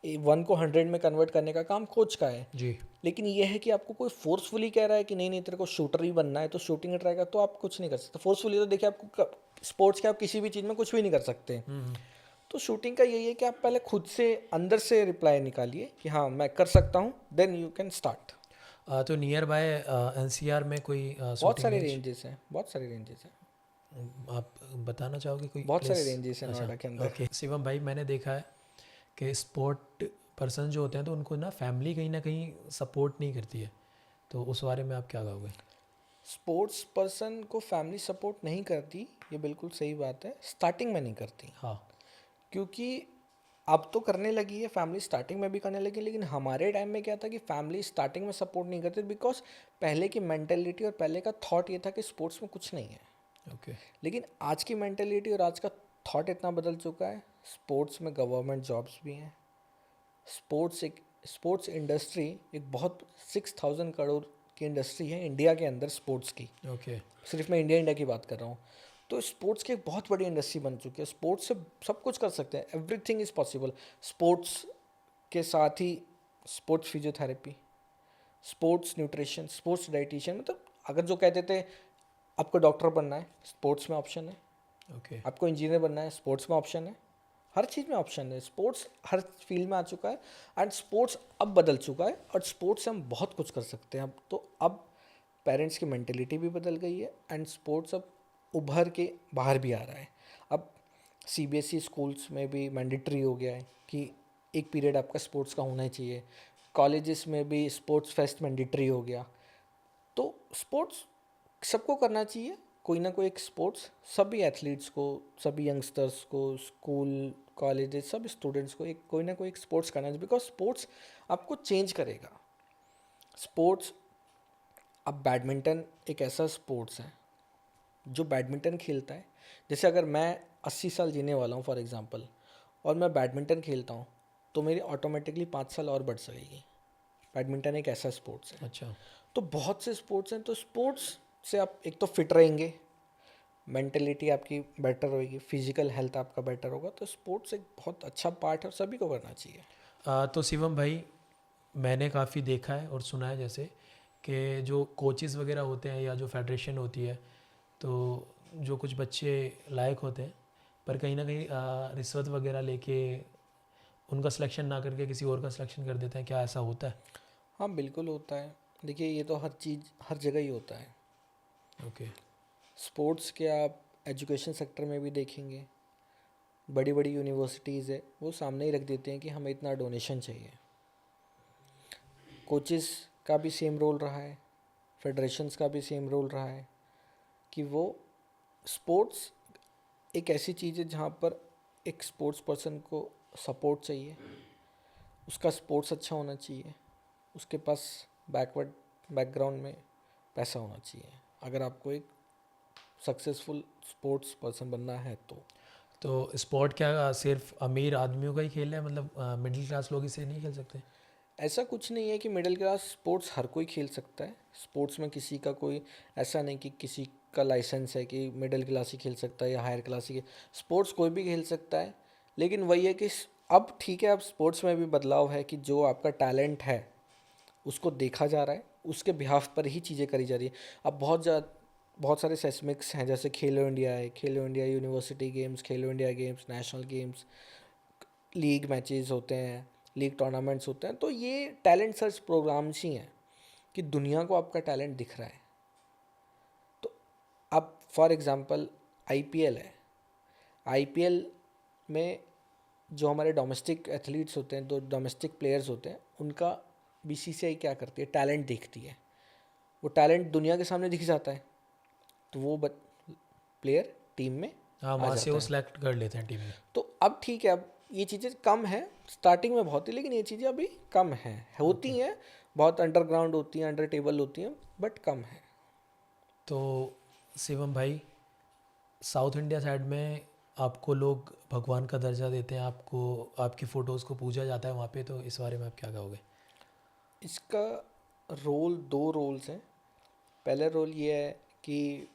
1 को 100 में कन्वर्ट करने का काम कोच का है। जी, लेकिन ये है कि आपको कोई फोर्सफुली कह रहा है कि नहीं नहीं तेरे को शूटर ही बनना है तो शूटिंग ट्राई कर, तो आप कुछ नहीं कर सकते फोर्सफुली। तो देखिए आपको स्पोर्ट्स के आप किसी भी चीज़ में कुछ भी नहीं कर सकते। हम्म, तो शूटिंग का यही है कि आप पहले खुद से अंदर से रिप्लाई निकालिए कि हाँ मैं कर सकता हूँ, देन यू कैन स्टार्ट। तो नियर बाय NCR में कोई बहुत शूटिंग सारे रेंज? रेंजेस हैं, बहुत सारे रेंजेस हैं। आप बताना चाहोगे कोई बहुत सारे प्लेस? रेंजेस हैं अच्छा, नोएडा के अंदर। ओके। शिवम भाई, मैंने देखा है कि स्पोर्ट पर्सन जो होते हैं तो उनको ना फैमिली कहीं ना कहीं सपोर्ट नहीं करती है, तो उस बारे में आप क्या कहोगे? स्पोर्ट्स पर्सन को फैमिली सपोर्ट नहीं करती, ये बिल्कुल सही बात है, स्टार्टिंग में नहीं करती। हाँ। क्योंकि अब तो करने लगी है फैमिली, स्टार्टिंग में भी करने लगी, लेकिन हमारे टाइम में क्या था कि फैमिली स्टार्टिंग में सपोर्ट नहीं करती, बिकॉज पहले की मेंटेलिटी और पहले का थॉट ये था कि स्पोर्ट्स में कुछ नहीं है। ओके। लेकिन आज की मेंटेलिटी और आज का थॉट इतना बदल चुका है, स्पोर्ट्स में गवर्नमेंट जॉब्स भी हैं। स्पोर्ट्स इंडस्ट्री एक बहुत 6,000 करोड़ की इंडस्ट्री है इंडिया के अंदर स्पोर्ट्स की। ओके। सिर्फ मैं इंडिया की बात कर रहा हूँ। तो स्पोर्ट्स की एक बहुत बड़ी इंडस्ट्री बन चुकी है, स्पोर्ट्स से सब कुछ कर सकते हैं, एवरीथिंग इज़ पॉसिबल। स्पोर्ट्स के साथ ही sports physiotherapy, sports nutrition, sports dietitian, मतलब अगर जो कहते थे आपको डॉक्टर बनना है, स्पोर्ट्स में ऑप्शन है। ओके। आपको इंजीनियर बनना है, स्पोर्ट्स में ऑप्शन है। हर चीज़ में ऑप्शन है, स्पोर्ट्स हर फील्ड में आ चुका है। एंड स्पोर्ट्स अब बदल चुका है, और स्पोर्ट्स से हम बहुत कुछ कर सकते हैं अब तो। अब पेरेंट्स की मेंटेलिटी भी बदल गई है, एंड स्पोर्ट्स अब उभर के बाहर भी आ रहा है। अब सीबीएसई स्कूल्स में भी मैंडेटरी हो गया है कि एक पीरियड आपका स्पोर्ट्स का होना ही चाहिए। कॉलेजेस में भी स्पोर्ट्स फेस्ट मैंडेटरी हो गया। तो स्पोर्ट्स सबको करना चाहिए, कोई ना कोई एक स्पोर्ट्स, सभी एथलीट्स को, सभी यंगस्टर्स को, स्कूल कॉलेजेस सब स्टूडेंट्स को एक कोई ना कोई एक स्पोर्ट्स करना चाहिए, बिकॉज स्पोर्ट्स आपको चेंज करेगा। स्पोर्ट्स, अब बैडमिंटन एक ऐसा स्पोर्ट्स है जो बैडमिंटन खेलता है, जैसे अगर मैं 80 साल जीने वाला हूँ फॉर एग्जांपल, और मैं बैडमिंटन खेलता हूँ, तो मेरी ऑटोमेटिकली 5 साल और बढ़ सकेगी। बैडमिंटन एक ऐसा स्पोर्ट्स है। अच्छा। तो बहुत से स्पोर्ट्स हैं, तो स्पोर्ट्स से आप एक तो फिट रहेंगे, मेंटेलिटी आपकी बेटर होगी, फिजिकल हेल्थ आपका बेटर होगा। तो स्पोर्ट्स एक बहुत अच्छा पार्ट है और सभी को करना चाहिए। तो शिवम भाई, मैंने काफ़ी देखा है और सुना है जैसे कि जो कोचेज़ वगैरह होते हैं या जो फेडरेशन होती है, तो जो कुछ बच्चे लायक होते हैं पर कहीं ना कहीं रिश्वत वगैरह लेके उनका सिलेक्शन ना करके किसी और का सिलेक्शन कर देते हैं, क्या ऐसा होता है? हाँ बिल्कुल होता है। देखिए ये तो हर चीज़ हर जगह ही होता है। ओके। स्पोर्ट्स के आप एजुकेशन सेक्टर में भी देखेंगे, बड़ी बड़ी यूनिवर्सिटीज़ है, वो सामने ही रख देते हैं कि हमें इतना डोनेशन चाहिए। कोचेस का भी सेम रोल रहा है, फेडरेशंस का भी सेम रोल रहा है, कि वो स्पोर्ट्स एक ऐसी चीज़ है जहाँ पर एक स्पोर्ट्स पर्सन को सपोर्ट चाहिए, उसका स्पोर्ट्स अच्छा होना चाहिए, उसके पास बैकग्राउंड में पैसा होना चाहिए, अगर आपको एक सक्सेसफुल स्पोर्ट्स पर्सन बनना है तो। तो स्पोर्ट क्या सिर्फ अमीर आदमियों का ही खेल है, मतलब मिडिल क्लास लोग इसे नहीं खेल सकते? ऐसा कुछ नहीं है कि मिडिल क्लास स्पोर्ट्स हर कोई खेल सकता है। स्पोर्ट्स में किसी का कोई ऐसा नहीं कि किसी का लाइसेंस है कि मिडिल क्लास ही खेल सकता है या हायर क्लास ही स्पोर्ट्स कोई भी खेल सकता है। लेकिन वही है कि अब ठीक है, अब स्पोर्ट्स में भी बदलाव है कि जो आपका टैलेंट है उसको देखा जा रहा है, उसके बिहाफ पर ही चीज़ें करी जा रही है। अब बहुत सारे सेस्मिक्स हैं, जैसे खेलो इंडिया है, खेलो इंडिया यूनिवर्सिटी गेम्स, खेलो India games, national games, league matches होते हैं, लीग टूर्नामेंट्स होते हैं। तो ये टैलेंट सर्च प्रोग्राम्स ही हैं कि दुनिया को आपका टैलेंट दिख रहा है। तो अब फॉर एग्जांपल आईपीएल है, आईपीएल में जो हमारे डोमेस्टिक एथलीट्स होते हैं, जो डोमेस्टिक प्लेयर्स होते हैं, उनका बीसीसीआई क्या करती है, टैलेंट देखती है। वो टैलेंट दुनिया के सामने दिख जाता है, तो वो प्लेयर टीम में हाँ, आ वहाँ से जाता वो है। सिलेक्ट कर लेते हैं टीम में। तो अब ठीक है, अब ये चीज़ें कम है, स्टार्टिंग में बहुत थी, लेकिन ये चीज़ें अभी कम हैं, होती हैं, बहुत अंडरग्राउंड होती हैं, अंडर टेबल होती हैं, बट कम है। तो शिवम भाई, साउथ इंडिया साइड में आपको लोग भगवान का दर्जा देते हैं, आपको आपकी फ़ोटोज़ को पूजा जाता है वहाँ पे, तो इस बारे में आप क्या कहोगे? इसका रोल, दो रोल्स हैं। पहला रोल ये है कि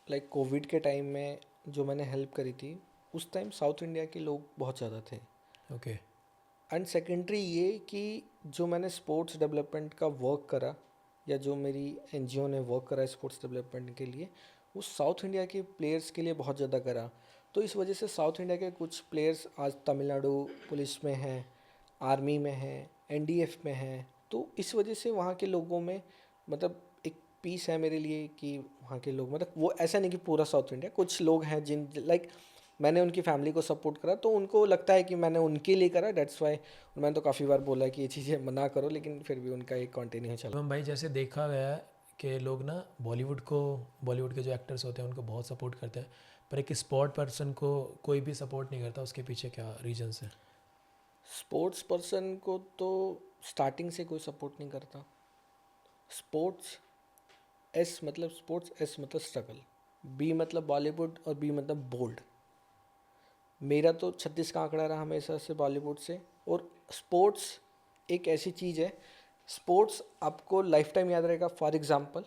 लाइक कोविड के टाइम में जो मैंने हेल्प करी थी, उस टाइम साउथ इंडिया के लोग बहुत ज़्यादा थे। ओके। एंड सेकेंडरी ये कि जो मैंने स्पोर्ट्स डेवलपमेंट का वर्क करा, या जो मेरी एनजीओ ने वर्क करा स्पोर्ट्स डेवलपमेंट के लिए, वो साउथ इंडिया के प्लेयर्स के लिए बहुत ज़्यादा करा। तो इस वजह से साउथ इंडिया के कुछ प्लेयर्स आज तमिलनाडु पुलिस में हैं, आर्मी में हैं, एनडीएफ में हैं। तो इस वजह से वहाँ के लोगों में मतलब एक पीस है मेरे लिए कि वहाँ के लोग, मतलब वो ऐसा नहीं कि पूरा साउथ इंडिया, कुछ लोग हैं जिन लाइक मैंने उनकी फैमिली को सपोर्ट करा तो उनको लगता है कि मैंने उनके लिए करा, दैट्स वाई। मैंने तो काफ़ी बार बोला कि ये चीज़ें मना करो, लेकिन फिर भी उनका एक कंटिन्यू चला। शिवम भाई, जैसे देखा गया है कि लोग ना बॉलीवुड के जो एक्टर्स होते हैं उनको बहुत सपोर्ट करते हैं, पर एक स्पोर्ट पर्सन को कोई भी सपोर्ट नहीं करता, उसके पीछे क्या रीजंस हैं? स्पोर्ट्स पर्सन को तो स्टार्टिंग से कोई सपोर्ट नहीं करता। स्पोर्ट्स स्पोर्ट्स, एस मतलब स्ट्रगल, बी मतलब बॉलीवुड और बी मतलब बोल्ड। मेरा तो 36 का आंकड़ा रहा हमेशा से बॉलीवुड से। और स्पोर्ट्स एक ऐसी चीज़ है, स्पोर्ट्स आपको लाइफ टाइम याद रहेगा। फॉर एग्ज़ाम्पल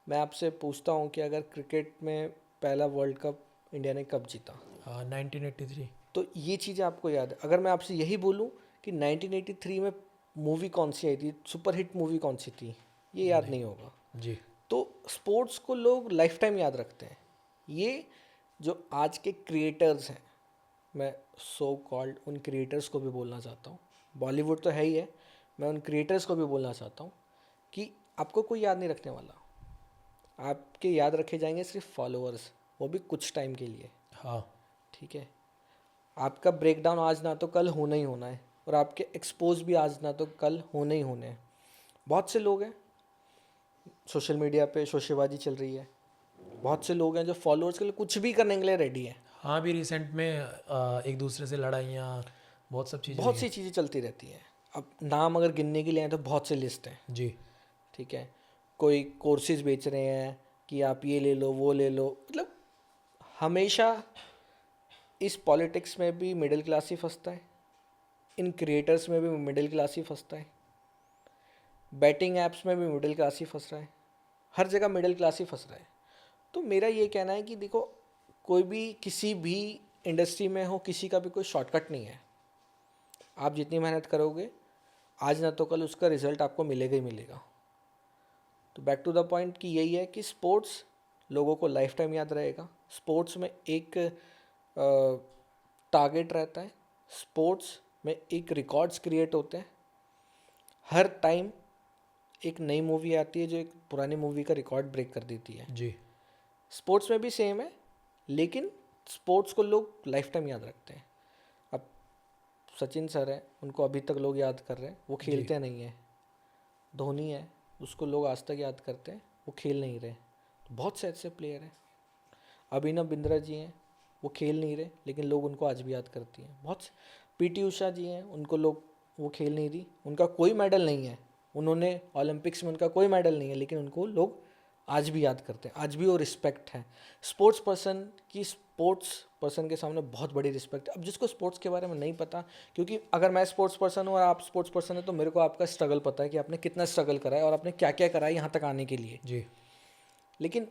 मैं आपसे पूछता हूँ कि अगर क्रिकेट में पहला वर्ल्ड कप इंडिया ने कब जीता, हाँ, 1983। तो ये चीज़ें आपको याद है। अगर मैं आपसे यही बोलूँ कि 1983 में मूवी कौन सी आई थी, सुपर हिट मूवी कौन सी थी, ये याद नहीं होगा। जी। तो स्पोर्ट्स को लोग लाइफ टाइम याद रखते हैं। ये जो आज के क्रिएटर्स हैं, मैं सो कॉल्ड उन क्रिएटर्स को भी बोलना चाहता हूँ, बॉलीवुड तो है ही है, मैं उन क्रिएटर्स को भी बोलना चाहता हूँ कि आपको कोई याद नहीं रखने वाला। आपके याद रखे जाएंगे सिर्फ फॉलोअर्स, वो भी कुछ टाइम के लिए। हाँ। ठीक है, आपका ब्रेकडाउन आज ना तो कल होना ही होना है, और आपके एक्सपोज भी आज ना तो कल होने ही होने हैं। बहुत से लोग हैं सोशल मीडिया पे, शोशेबाजी चल रही है। बहुत से लोग हैं जो फॉलोअर्स के लिए कुछ भी करने के लिए रेडी हैं। हाँ, भी रिसेंट में एक दूसरे से लड़ाइयाँ, बहुत सब चीज़ें हुई बहुत हैं। सी चीज़ें चलती रहती हैं। अब नाम अगर गिनने के लिए हैं तो बहुत से लिस्ट हैं। जी। ठीक है, कोई कोर्सेज बेच रहे हैं कि आप ये ले लो वो ले लो, मतलब हमेशा इस पॉलिटिक्स में भी मिडिल क्लास ही फंसता है, इन क्रिएटर्स में भी मिडिल क्लास ही फंसता है, बैटिंग ऐप्स में भी मिडिल क्लास ही फंस रहा है, हर जगह मिडिल क्लास ही फंस रहा है। तो मेरा ये कहना है कि देखो, कोई भी किसी भी इंडस्ट्री में हो, किसी का भी कोई शॉर्टकट नहीं है। आप जितनी मेहनत करोगे आज ना तो कल उसका रिजल्ट आपको मिलेगा ही मिलेगा। तो बैक टू द पॉइंट कि यही है कि स्पोर्ट्स लोगों को लाइफ टाइम याद रहेगा। स्पोर्ट्स में एक टारगेट रहता है, स्पोर्ट्स में एक रिकॉर्ड्स क्रिएट होते हैं। हर टाइम एक नई मूवी आती है जो एक पुरानी मूवी का रिकॉर्ड ब्रेक कर देती है। जी। स्पोर्ट्स में भी सेम है, लेकिन स्पोर्ट्स को लोग लाइफ टाइम याद रखते हैं। अब सचिन सर हैं, उनको अभी तक लोग याद कर रहे हैं, वो खेलते नहीं हैं। धोनी है, उसको लोग आज तक याद करते हैं, वो खेल नहीं रहे। तो बहुत से ऐसे प्लेयर हैं। अभिनव बिंद्रा जी हैं, वो खेल नहीं रहे लेकिन लोग उनको आज भी याद करती हैं। बहुत से पीटी उषा जी हैं, उनको लोग, वो खेल नहीं रही, उनका कोई मेडल नहीं है, उन्होंने ओलंपिक्स में उनका कोई मेडल नहीं है, लेकिन उनको लोग आज भी याद करते हैं, आज भी वो रिस्पेक्ट है। स्पोर्ट्स पर्सन के सामने बहुत बड़ी रिस्पेक्ट है। अब जिसको स्पोर्ट्स के बारे में नहीं पता, क्योंकि अगर मैं स्पोर्ट्स पर्सन हूँ और आप स्पोर्ट्स पर्सन है तो मेरे को आपका स्ट्रगल पता है कि आपने कितना स्ट्रगल करा है और आपने क्या क्या करा है यहाँ तक आने के लिए। जी। लेकिन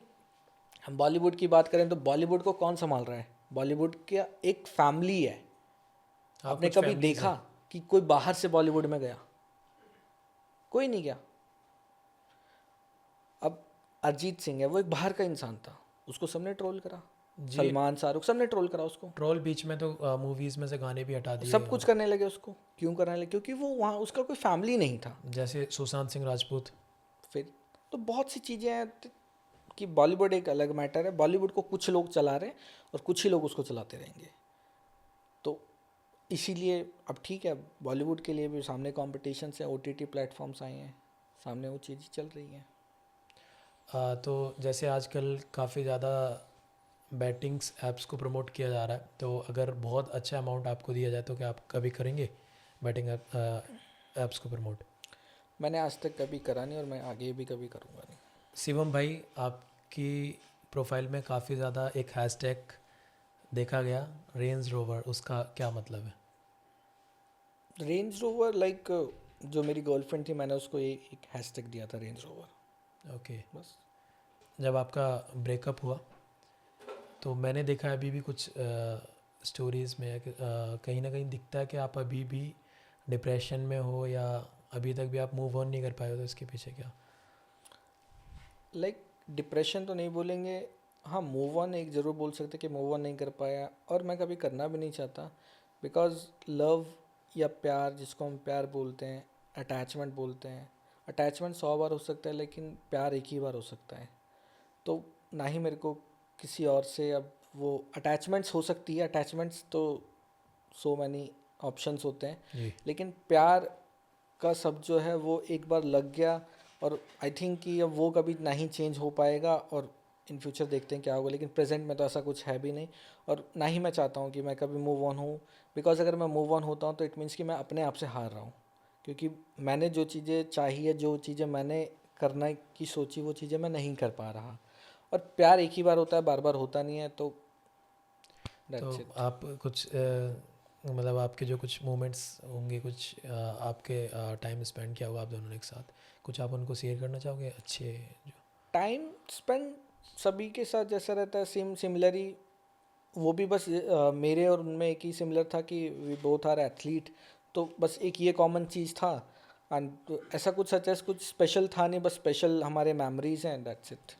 हम बॉलीवुड की बात करें तो बॉलीवुड को कौन संभाल रहा है? बॉलीवुड का एक फैमिली है। हाँ, आपने कुछ कभी फैमिलीज देखा हैं। कि कोई बाहर से बॉलीवुड में गया? कोई नहीं गया। अब अरिजीत सिंह है, वो एक बाहर का इंसान था, उसको सबने ट्रोल करा। जी। सलमान, शाहरुख, सबने ट्रोल करा उसको। ट्रोल बीच में तो मूवीज़ में से गाने भी हटा दिए, सब कुछ और करने लगे उसको। क्यों करने लगे? क्योंकि वो वहाँ उसका कोई फैमिली नहीं था। जैसे सुशांत सिंह राजपूत। फिर तो बहुत सी चीज़ें हैं कि बॉलीवुड एक अलग मैटर है। बॉलीवुड को कुछ लोग चला रहे हैं और कुछ ही लोग उसको चलाते रहेंगे। तो इसीलिए अब ठीक है, बॉलीवुड के लिए भी सामने कॉम्पिटिशन से ओटीटी प्लेटफॉर्म्स आए हैं, सामने वो चीज़ें चल रही हैं। तो जैसे आजकल काफ़ी ज़्यादा बैटिंग्स ऐप्स को प्रमोट किया जा रहा है, तो अगर बहुत अच्छा अमाउंट आपको दिया जाए तो क्या आप कभी करेंगे बैटिंग ऐप्स को प्रमोट? मैंने आज तक कभी करा नहीं और मैं आगे भी कभी करूँगा नहीं। शिवम भाई, आपकी प्रोफाइल में काफ़ी ज़्यादा एक हैशटैग देखा गया, रेंज रोवर, उसका क्या मतलब है? रेंज रोवर लाइक जो मेरी गर्लफ्रेंड थी, मैंने उसको एक हैशटैग दिया था, रेंज रोवर, ओके। बस। जब आपका ब्रेकअप हुआ तो मैंने देखा है अभी भी कुछ स्टोरीज़ में कहीं ना कहीं दिखता है कि आप अभी भी डिप्रेशन में हो, या अभी तक भी आप मूव ऑन नहीं कर पाए हो, तो इसके पीछे क्या? लाइक डिप्रेशन तो नहीं बोलेंगे, हाँ मूव ऑन एक ज़रूर बोल सकते कि मूव ऑन नहीं कर पाया, और मैं कभी करना भी नहीं चाहता। बिकॉज लव या प्यार, जिसको हम प्यार बोलते हैं, अटैचमेंट बोलते हैं, अटैचमेंट 100 बार हो सकता है लेकिन प्यार एक ही बार हो सकता है। तो ना ही मेरे को किसी और से अब वो अटैचमेंट्स हो सकती है, अटैचमेंट्स तो सो मैनी ऑप्शंस होते हैं, जी। लेकिन प्यार का सब जो है वो एक बार लग गया, और आई थिंक कि अब वो कभी नहीं चेंज हो पाएगा, और इन फ्यूचर देखते हैं क्या होगा, लेकिन प्रेजेंट में तो ऐसा कुछ है भी नहीं, और ना ही मैं चाहता हूँ कि मैं कभी मूव ऑन हूँ। बिकॉज अगर मैं मूव ऑन होता हूँ तो इट मीन्स कि मैं अपने आप से हार रहा हूँ, क्योंकि मैंने जो चीज़ें चाहिए, जो चीज़ें मैंने करना की सोची, वो चीज़ें मैं नहीं कर पा रहा। और प्यार एक ही बार होता है, बार बार होता नहीं है, तो तो दैट्स इट। आप कुछ मतलब आपके जो कुछ मोमेंट्स होंगे, कुछ आपके टाइम स्पेंड किया होगा आप दोनों ने एक साथ, कुछ आप उनको शेयर करना चाहोगे अच्छे जो? टाइम स्पेंड सभी के साथ जैसा रहता है, सेम सिमिलर ही, वो भी बस मेरे और उनमें एक ही सिमिलर था कि वी बोथ आर एथलीट, तो बस एक ये कॉमन चीज़ था। एंड ऐसा कुछ सच कुछ स्पेशल था नहीं, बस स्पेशल हमारे मेमोरीज हैं, दैट्स इट।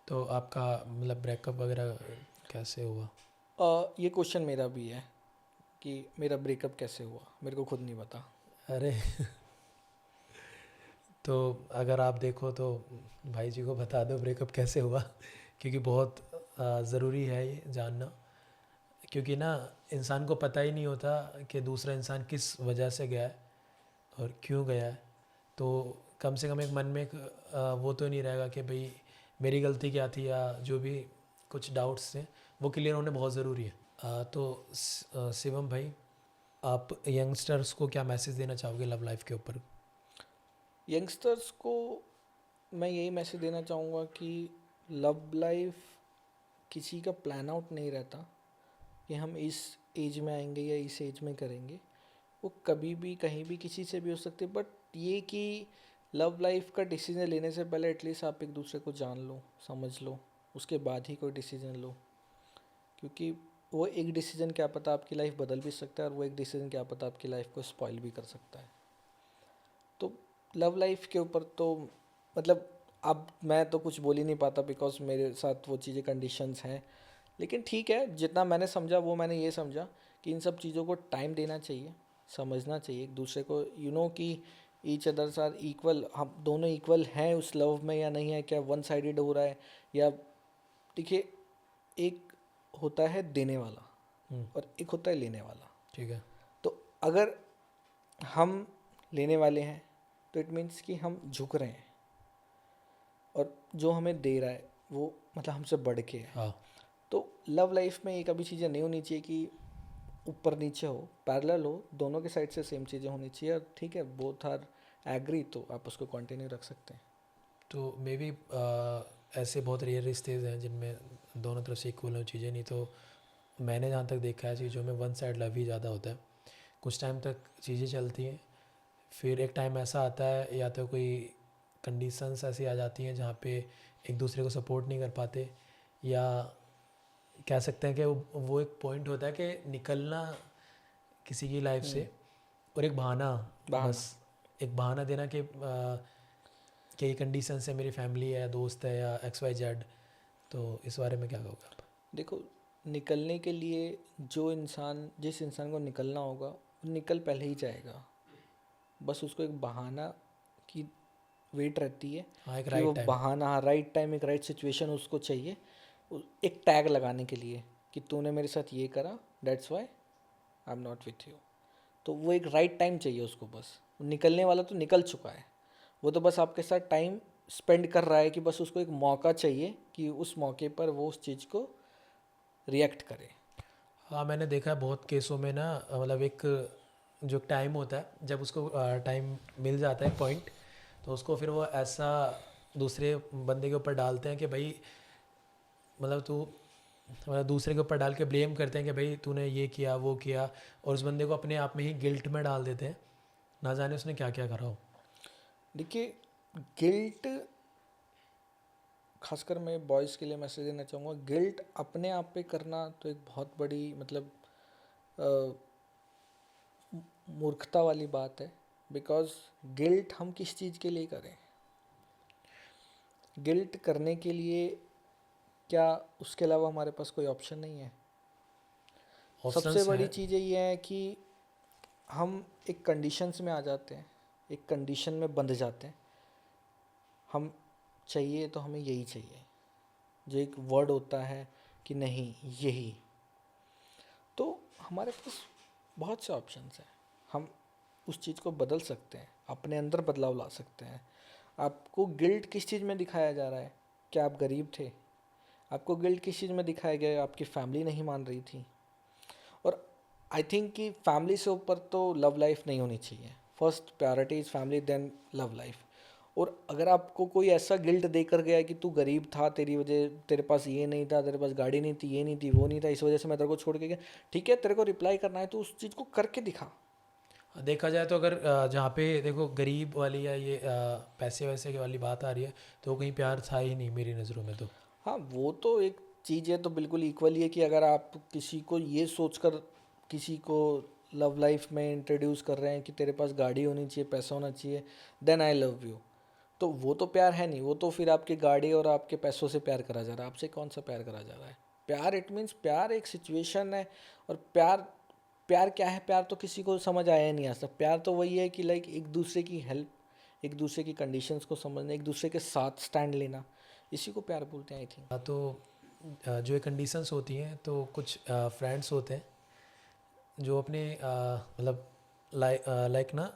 तो आपका मतलब ब्रेकअप वगैरह कैसे हुआ? ये क्वेश्चन मेरा भी है कि मेरा ब्रेकअप कैसे हुआ, मेरे को खुद नहीं पता। अरे तो अगर आप देखो तो भाई जी को बता दो ब्रेकअप कैसे हुआ क्योंकि बहुत ज़रूरी है ये जानना, क्योंकि ना इंसान को पता ही नहीं होता कि दूसरा इंसान किस वजह से गया है और क्यों गया है। तो कम से कम एक मन में एक वो तो नहीं रहेगा कि भाई मेरी गलती क्या थी, या जो भी कुछ डाउट्स थे वो क्लियर होने बहुत ज़रूरी है। तो शिवम भाई, आप यंगस्टर्स को क्या मैसेज देना चाहोगे लव लाइफ के ऊपर? यंगस्टर्स को मैं यही मैसेज देना चाहूँगा कि लव लाइफ किसी का प्लान आउट नहीं रहता कि हम इस एज में आएंगे या इस एज में करेंगे। वो कभी भी कहीं भी किसी से भी हो सकती है, बट ये कि लव लाइफ का डिसीजन लेने से पहले एटलीस्ट आप एक दूसरे को जान लो, समझ लो, उसके बाद ही कोई डिसीजन लो। क्योंकि वो एक डिसीजन क्या पता आपकी लाइफ बदल भी सकता है, और वो एक डिसीजन क्या पता आपकी लाइफ को स्पॉइल भी कर सकता है। तो लव लाइफ के ऊपर तो मतलब अब मैं तो कुछ बोल ही नहीं पाता, बिकॉज मेरे साथ वो चीज़ें कंडीशंस हैं। लेकिन ठीक है, जितना मैंने समझा वो मैंने ये समझा कि इन सब चीज़ों को टाइम देना चाहिए, समझना चाहिए एक दूसरे को, कि ईच अदर्स आर इक्वल, हम दोनों इक्वल हैं उस लव में या नहीं है, क्या वन साइडेड हो रहा है, या देखिए, एक होता है देने वाला हम्म, और एक होता है लेने वाला। ठीक है। तो अगर हम लेने वाले हैं तो इट मीन्स कि हम झुक रहे हैं, और जो हमें दे रहा है वो मतलब हमसे बढ़ के है। हाँ। तो लव लाइफ में ये कभी चीज़ें नहीं होनी चाहिए कि ऊपर नीचे हो, पैरेलल हो, दोनों के साइड से सेम चीज़ें होनी चाहिए, और ठीक है बोथ आर एग्री तो आप उसको कंटिन्यू रख सकते हैं। तो मे बी ऐसे बहुत रेयर रिश्ते हैं जिनमें दोनों तरफ से इक्वल हो चीज़ें, नहीं तो मैंने जहाँ तक देखा है चीज़ों में वन साइड लव ही ज़्यादा होता है। कुछ टाइम तक चीज़ें चलती हैं, फिर एक टाइम ऐसा आता है या तो कोई कंडीशंस ऐसी आ जाती हैं जहाँ पे एक दूसरे को सपोर्ट नहीं कर पाते, या कह सकते हैं कि वो एक पॉइंट होता है कि निकलना किसी की लाइफ से, और एक बहाना, बहाना। बस एक बहाना देना कि ये कंडीशन है, मेरी फैमिली है, दोस्त है, या एक्स वाई जेड। तो इस बारे में क्या कहोगे आप? देखो, निकलने के लिए जिस इंसान को निकलना होगा वो निकल पहले ही जाएगा, बस उसको एक बहाना की वेट रहती है हाँ, एक कि वो राइट टाइम। बहाना, राइट टाइम, एक राइट सिचुएशन उसको चाहिए, एक टैग लगाने के लिए कि तूने मेरे साथ ये करा, that's why I am not with you. तो वो एक राइट टाइम चाहिए उसको, बस निकलने वाला तो निकल चुका है, वो तो बस आपके साथ टाइम स्पेंड कर रहा है, कि बस उसको एक मौका चाहिए कि उस मौके पर वो उस चीज़ को रिएक्ट करे। हाँ, मैंने देखा है बहुत केसों में ना, मतलब एक जो टाइम होता है, जब उसको टाइम मिल जाता है पॉइंट, तो उसको फिर वो ऐसा दूसरे बंदे के ऊपर डालते हैं कि भाई मतलब तू, मतलब दूसरे के ऊपर डाल के ब्लेम करते हैं कि भाई तूने ये किया वो किया, और उस बंदे को अपने आप में ही गिल्ट में डाल देते हैं, ना जाने उसने क्या क्या करा हो। देखिए, गिल्ट, खासकर मैं बॉयज़ के लिए मैसेज देना चाहूँगा, गिल्ट अपने आप पे करना तो एक बहुत बड़ी मतलब अ, मूर्खता वाली बात है। बिकॉज गिल्ट हम किस चीज़ के लिए करें, गिल्ट करने के लिए क्या उसके अलावा हमारे पास कोई ऑप्शन नहीं है? सबसे ऑप्शंस बड़ी हैं। चीज़ ये है कि हम एक कंडीशंस में आ जाते हैं, एक कंडीशन में बंध जाते हैं, हम चाहिए तो हमें यही चाहिए, जो एक वर्ड होता है कि नहीं यही, तो हमारे पास बहुत से ऑप्शंस हैं। हम उस चीज़ को बदल सकते हैं, अपने अंदर बदलाव ला सकते हैं। आपको गिल्ट किस चीज़ में दिखाया जा रहा है? क्या आप गरीब थे? आपको गिल्ट किस चीज़ में दिखाया गया है? आपकी फैमिली नहीं मान रही थी। और आई थिंक कि फैमिली से ऊपर तो लव लाइफ नहीं होनी चाहिए। First priority is family, then love life. और अगर आपको कोई ऐसा गिल्ट देकर गया कि तू गरीब था, तेरी वजह, तेरे पास ये नहीं था, तेरे पास गाड़ी नहीं थी, ये नहीं थी, वो नहीं था, इस वजह से मैं तेरे को छोड़ के गया, ठीक है, तेरे को रिप्लाई करना है तो उस चीज़ को करके दिखा। देखा जाए तो अगर जहाँ पे देखो गरीब वाली या ये पैसे वैसे की वाली बात आ रही है, तो कहीं प्यार था ही नहीं मेरी नज़रों में तो। हाँ, वो तो एक चीज़ है, तो बिल्कुल इक्वल ही है कि अगर आप किसी को ये सोचकर किसी को लव लाइफ में इंट्रोड्यूस कर रहे हैं कि तेरे पास गाड़ी होनी चाहिए, पैसा होना चाहिए, देन आई लव यू, तो वो तो प्यार है नहीं। वो तो फिर आपकी गाड़ी और आपके पैसों से प्यार करा जा रहा है। आपसे कौन सा प्यार करा जा रहा है? प्यार इट मीन्स प्यार एक सिचुएशन है। और प्यार, प्यार क्या है? प्यार तो किसी को समझ आया ही नहीं आज तक। प्यार तो वही है कि लाइक एक दूसरे की हेल्प, एक दूसरे की कंडीशंस को समझना, एक दूसरे के साथ स्टैंड लेना, इसी को प्यार बोलते हैं आई थिंक। हाँ, तो जो ये कंडीशंस होती हैं तो कुछ फ्रेंड्स होते हैं जो अपने मतलब लाइक ना,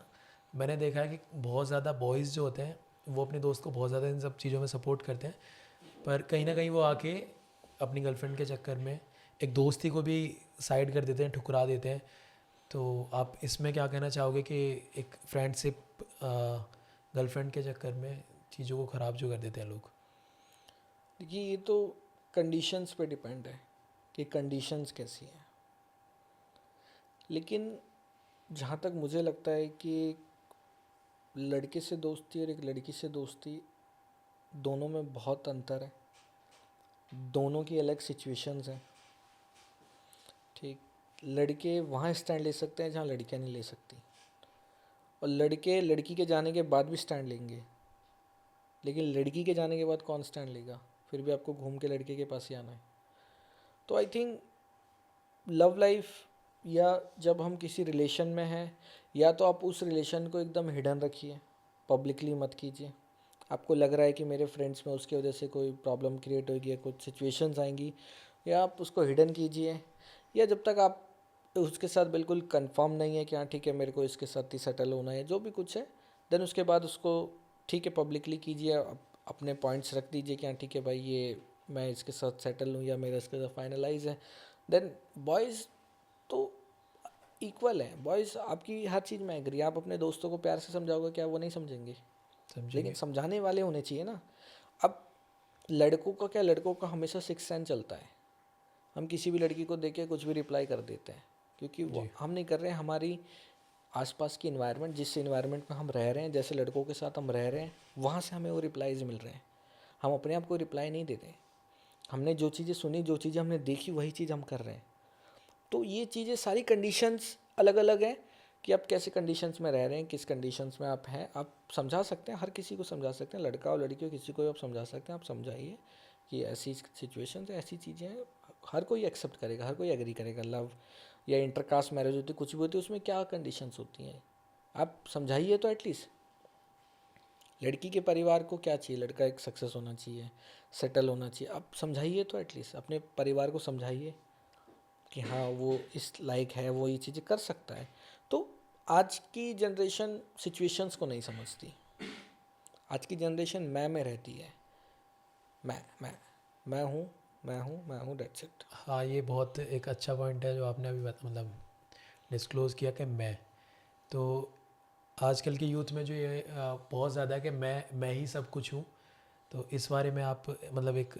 मैंने देखा है कि बहुत ज़्यादा बॉयज़ जो होते हैं वो अपने दोस्त को बहुत ज़्यादा इन सब चीज़ों में सपोर्ट करते हैं, पर कहीं ना कहीं वो आके अपनी गर्लफ्रेंड के चक्कर में एक दोस्ती को भी साइड कर देते हैं, ठुकरा देते हैं। तो आप इसमें क्या कहना चाहोगे कि एक फ्रेंडशिप गर्लफ्रेंड के चक्कर में चीज़ों को ख़राब जो कर देते हैं लोग? देखिए, ये तो कंडीशंस पे डिपेंड है कि कंडीशंस कैसी हैं। लेकिन जहाँ तक मुझे लगता है कि लड़के से दोस्ती और एक लड़की से दोस्ती, दोनों में बहुत अंतर है। दोनों की अलग सिचुएशंस हैं। ठीक, लड़के वहाँ स्टैंड ले सकते हैं जहाँ लड़कियाँ नहीं ले सकती, और लड़के लड़की के जाने के बाद भी स्टैंड लेंगे। लेकिन लड़की के जाने के बाद कौन स्टैंड लेगा? फिर भी आपको घूम के लड़के के पास ही आना है। तो आई थिंक लव लाइफ, या जब हम किसी रिलेशन में हैं, या तो आप उस रिलेशन को एकदम हिडन रखिए, पब्लिकली मत कीजिए। आपको लग रहा है कि मेरे फ्रेंड्स में उसकी वजह से कोई प्रॉब्लम क्रिएट होगी या कुछ सिचुएशंस आएंगी, या आप उसको हिडन कीजिए। या जब तक आप उसके साथ बिल्कुल कंफर्म नहीं है कि हाँ ठीक है, मेरे को इसके साथ ही सेटल होना है, जो भी कुछ है, देन उसके बाद उसको ठीक है पब्लिकली कीजिए। अपने पॉइंट्स रख दीजिए कि हाँ ठीक है भाई, ये मैं इसके साथ सेटल हूँ या मेरा इसके साथ फाइनलाइज है। देन बॉयज़ तो इक्वल है। बॉयज़ आपकी हर चीज़ में एग्री। आप अपने दोस्तों को प्यार से समझाओगे, क्या वो नहीं समझेंगे? लेकिन समझेंगे। समझाने वाले होने चाहिए ना। अब लड़कों का क्या, लड़कों का हमेशा सिक्स सेंस चलता है। हम किसी भी लड़की को देख के कुछ भी रिप्लाई कर देते हैं, क्योंकि वो जी। हम नहीं कर रहे हैं। हमारी आसपास की इन्वायरमेंट, जिस इन्वायरमेंट में हम रह रहे हैं, जैसे लड़कों के साथ हम रह रहे हैं, वहाँ से हमें वो रिप्लाईज मिल रहे हैं। हम अपने आप को रिप्लाई नहीं देते। हमने जो चीज़ें सुनी, जो चीज़ें हमने देखी, वही चीज़ हम कर रहे हैं। तो ये चीज़ें सारी कंडीशंस अलग अलग हैं कि आप कैसे कंडीशंस में रह रहे हैं, किस कंडीशंस में आप हैं। आप समझा सकते हैं, हर किसी को समझा सकते हैं, लड़का और लड़की हो, किसी को भी आप समझा सकते हैं। आप समझाइए कि ऐसी सिचुएशंस है, ऐसी चीज़ें हैं। हर कोई एक्सेप्ट करेगा, हर कोई एग्री करेगा। लव या इंटरकास्ट मैरिज होती है, कुछ भी होती है, उसमें क्या कंडीशंस होती हैं, आप समझाइए तो एटलीस्ट। लड़की के परिवार को क्या चाहिए? लड़का एक सक्सेस होना चाहिए, सेटल होना चाहिए। आप समझाइए तो एटलीस्ट, अपने परिवार को समझाइए कि हाँ वो इस लायक है, वो ये चीज़ें कर सकता है। तो आज की जनरेशन सिचुएशंस को नहीं समझती। आज की जनरेशन मैं में रहती है। मैं हूँ, मैं हूँ, दैट्स इट। हाँ, ये बहुत एक अच्छा पॉइंट है जो आपने अभी मतलब डिस्क्लोज़ किया कि मैं, तो आजकल के यूथ में जो ये बहुत ज़्यादा है कि मैं ही सब कुछ हूँ। तो इस बारे में आप मतलब एक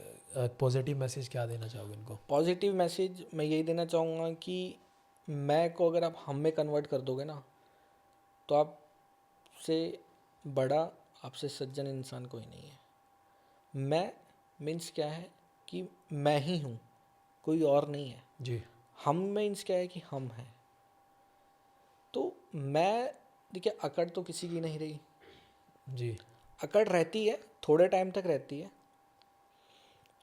पॉजिटिव मैसेज क्या देना चाहोगे इनको? पॉजिटिव मैसेज मैं यही देना चाहूँगा कि मैं को अगर आप हम में कन्वर्ट कर दोगे ना, तो आपसे बड़ा, आपसे सज्जन इंसान कोई नहीं है। मैं मीन्स क्या है कि मैं ही हूँ, कोई और नहीं है। जी। हम मीन्स क्या है कि हम हैं। तो मैं, देखिए, अकड़ तो किसी की नहीं रही। जी। अकड़ रहती है, थोड़े टाइम तक रहती है।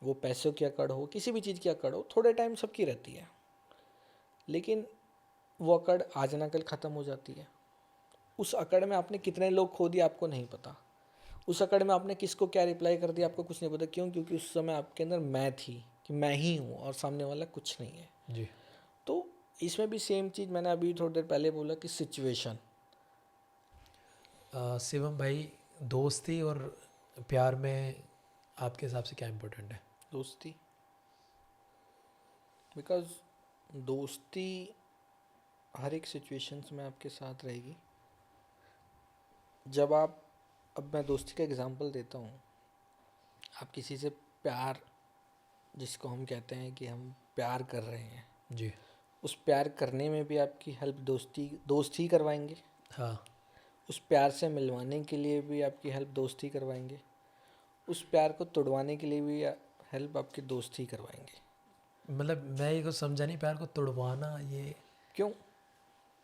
वो पैसों की अकड़ हो, किसी भी चीज़ की अकड़ हो, थोड़े टाइम सबकी रहती है। लेकिन वो अकड़ आज ना कल ख़त्म हो जाती है। उस अकड़ में आपने कितने लोग खो दिए आपको नहीं पता। उस अकड़ में आपने किसको क्या रिप्लाई कर दिया आपको कुछ नहीं पता, क्यों? क्योंकि उस समय आपके अंदर मैं थी कि मैं ही हूँ और सामने वाला कुछ नहीं है। जी। तो इसमें भी सेम चीज़ मैंने अभी थोड़ी देर पहले बोला कि सिचुएशन। शिवम भाई, दोस्ती और प्यार में आपके हिसाब से क्या इम्पोर्टेंट है? दोस्ती, बिकॉज दोस्ती हर एक सिचुएशंस में आपके साथ रहेगी। जब आप, अब मैं दोस्ती का एग्जांपल देता हूँ, आप किसी से प्यार, जिसको हम कहते हैं कि हम प्यार कर रहे हैं, जी। उस प्यार करने में भी आपकी हेल्प दोस्त ही करवाएंगे। हाँ। उस प्यार से मिलवाने के लिए भी आपकी हेल्प दोस्त ही करवाएंगे। उस प्यार को तोड़वाने के लिए भी हेल्प आपके दोस्त ही करवाएंगे। मतलब मैं ये कुछ समझा नहीं, प्यार को तोड़वाना ये। क्यों?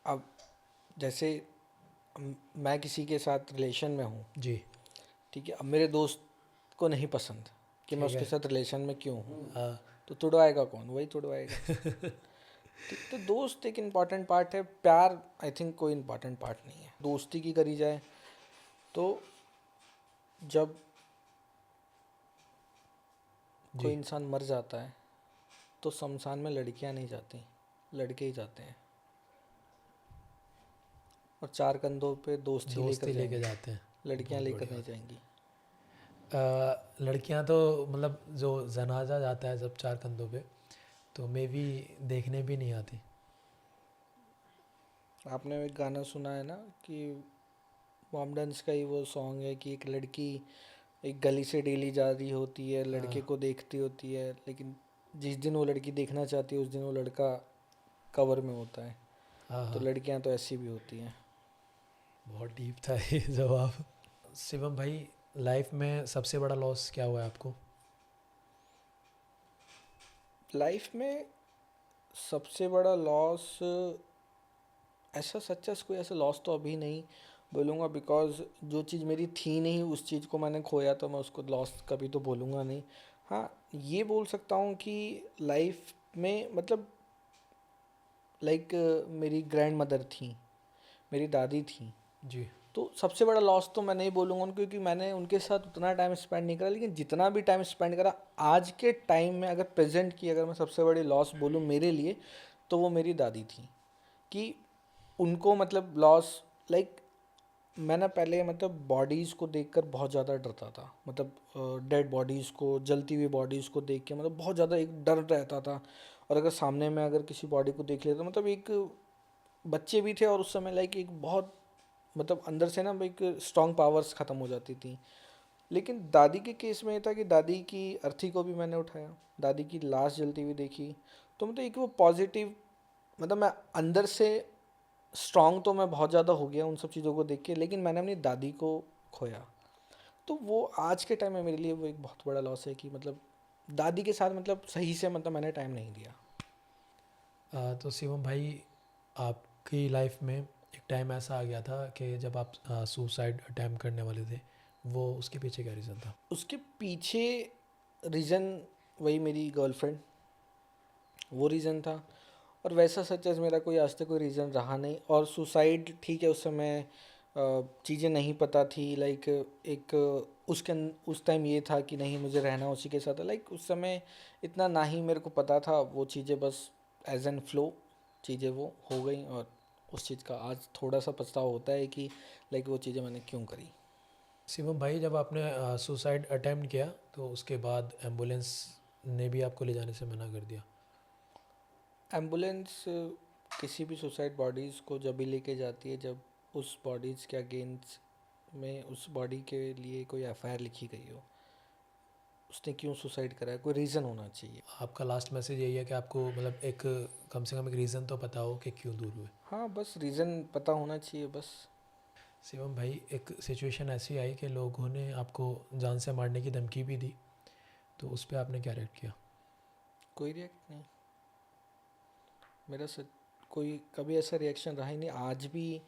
अब जैसे मैं किसी के साथ रिलेशन में हूँ, जी। ठीक है, अब मेरे दोस्त को नहीं पसंद कि मैं ठीक उसके है। साथ रिलेशन में क्यों हूँ, हाँ। तो तुड़वाएगा कौन? वही तुड़वाएगा। ठीक, तो दोस्त एक इम्पॉर्टेंट पार्ट है, प्यार आई थिंक कोई इम्पॉर्टेंट पार्ट नहीं है। दोस्ती की करी जाए तो जब कोई जी। इंसान मर जाता है तो शमशान में लड़कियां नहीं जाती, लड़के ही जाते हैं, और चार कंधों पे दोस्त ही लेकर दोस्ती लेके जाएंगे, जाते हैं। लड़कियां बहुत लेकर बड़ी नहीं बात। जाएंगी। लड़कियां तो मतलब जो जनाजा जाता है सब चार कंधों पे, तो मे भी देखने भी नहीं आती। आपने एक गाना सुना है ना कि मॉमडन्स का ही वो सॉन्ग है कि एक लड़की एक गली से डेली जा रही होती है, लड़के हाँ। को देखती होती है, लेकिन जिस दिन वो लड़की देखना चाहती है उस दिन वो लड़का कवर में होता है। हाँ। तो हाँ। लड़कियां तो ऐसी भी होती हैं। बहुत डीप था ये जवाब। शिवम भाई, लाइफ में सबसे बड़ा लॉस क्या हुआ है आपको? लाइफ में सबसे बड़ा लॉस, ऐसा सच्चा कोई ऐसा लॉस तो अभी नहीं बोलूँगा, बिकॉज जो चीज़ मेरी थी नहीं उस चीज़ को मैंने खोया, तो मैं उसको लॉस कभी तो बोलूँगा नहीं। हाँ, ये बोल सकता हूँ कि लाइफ में मतलब लाइक मेरी ग्रैंड मदर थी, मेरी दादी थी, जी। तो सबसे बड़ा लॉस तो मैं नहीं बोलूँगा उनको, क्योंकि मैंने उनके साथ उतना टाइम स्पेंड नहीं करा, लेकिन जितना भी टाइम स्पेंड करा आज के टाइम में, अगर प्रेजेंट की अगर मैं सबसे बड़ी लॉस बोलूँ मेरे लिए, तो वो मेरी दादी थी। कि उनको मतलब लॉस, लाइक मैं ना पहले मतलब बॉडीज़ को देखकर बहुत ज़्यादा डरता था, मतलब डेड बॉडीज़ को, जलती हुई बॉडीज़ को देख के मतलब बहुत ज़्यादा एक डर रहता था। और अगर सामने में अगर किसी बॉडी को देख लेता, मतलब एक बच्चे भी थे और उस समय लाइक एक बहुत मतलब अंदर से ना एक स्ट्रॉन्ग पावर्स ख़त्म हो जाती थी। लेकिन दादी के केस में ये था कि दादी की अर्थी को भी मैंने उठाया, दादी की लाश जलती हुई देखी, तो मतलब एक वो पॉजिटिव, मतलब मैं अंदर से स्ट्रॉन्ग तो मैं बहुत ज़्यादा हो गया उन सब चीज़ों को देख के, लेकिन मैंने अपनी दादी को खोया। तो वो आज के टाइम में मेरे लिए वो एक बहुत बड़ा लॉस है कि मतलब दादी के साथ मतलब सही से मतलब मैंने टाइम नहीं दिया। तो शिवम भाई, आपकी लाइफ में एक टाइम ऐसा आ गया था कि जब आप सुसाइड अटैम्प्ट करने वाले थे, वो उसके पीछे क्या रीज़न था? उसके पीछे रीज़न वही मेरी गर्लफ्रेंड, वो रीज़न था। और वैसा सच एज़ मेरा कोई आज तक कोई रीज़न रहा नहीं। और सुसाइड ठीक है, उस समय चीज़ें नहीं पता थी, लाइक एक उस टाइम ये था कि नहीं मुझे रहना उसी के साथ है, लाइक उस समय इतना ना ही मेरे को पता था, वो चीज़ें बस एज एन फ्लो चीज़ें वो हो गई। और उस चीज़ का आज थोड़ा सा पछतावा होता है कि लाइक वो चीज़ें मैंने क्यों करी। शिवम भाई, जब आपने सुसाइड अटैम्प्ट किया तो उसके बाद एम्बुलेंस ने भी आपको ले जाने से मना कर दिया? एम्बुलेंस किसी भी सुसाइड बॉडीज़ को जब भी लेके जाती है जब उस बॉडीज़ के अगेंस्ट में उस बॉडी के लिए कोई एफआईआर लिखी गई हो, उसने क्यों सुसाइड करा है, कोई रीज़न होना चाहिए। आपका लास्ट मैसेज यही है कि आपको मतलब एक कम से कम एक रीज़न तो पता हो कि क्यों दूर हुए? हाँ, बस रीज़न पता होना चाहिए बस। शिवम भाई, एक सिचुएशन ऐसी आई कि लोगों ने आपको जान से मारने की धमकी भी दी, तो उस पे आपने क्या रिएक्ट किया? कोई रिएक्ट नहीं, मेरा सच कोई कभी ऐसा रिएक्शन रहा ही नहीं। आज भी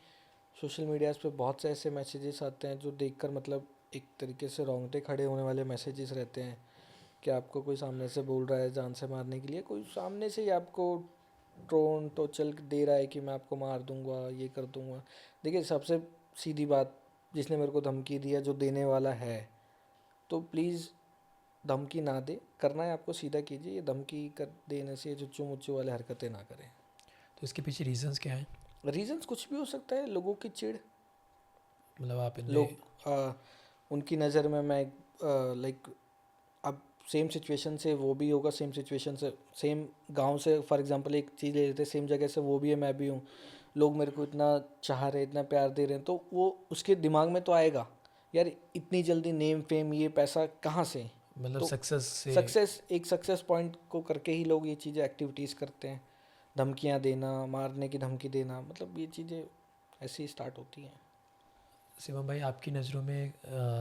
सोशल मीडियाज़ पे बहुत से ऐसे मैसेजेस आते हैं जो देखकर मतलब एक तरीके से रोंगटे खड़े होने वाले मैसेजेस रहते हैं कि आपको कोई सामने से बोल रहा है जान से मारने के लिए, कोई सामने से ही आपको टोन तो चल दे रहा है कि मैं आपको मार दूंगा, ये कर दूंगा। देखिए, सबसे सीधी बात, जिसने मेरे को धमकी दिया, जो देने वाला है, तो प्लीज़ धमकी ना दे। करना है आपको सीधा कीजिए, ये धमकी कर देने से चुच्चू मुच्चू वाले हरकतें ना करें। तो इसके पीछे रीजंस क्या हैं? रीजंस कुछ भी हो सकता है, लोगों की चिढ़, मतलब आप इनने लोग उनकी नज़र में मैं लाइक, अब सेम सिचुएशन से वो भी होगा, सेम सिचुएशन से सेम गांव से फॉर एग्जांपल एक चीज़ ले लेते हैं, सेम जगह से वो भी है मैं भी हूँ, लोग मेरे को इतना चाह रहे, इतना प्यार दे रहे हैं, तो वो उसके दिमाग में तो आएगा यार इतनी जल्दी नेम फेम ये पैसा कहाँ से। मतलब तो सक्सेस से सक्सेस, एक सक्सेस पॉइंट को करके ही लोग ये चीज़ें एक्टिविटीज़ करते हैं, धमकियाँ देना, मारने की धमकी देना, मतलब ये चीज़ें ऐसे ही स्टार्ट होती हैं। शिवम भाई, आपकी नज़रों में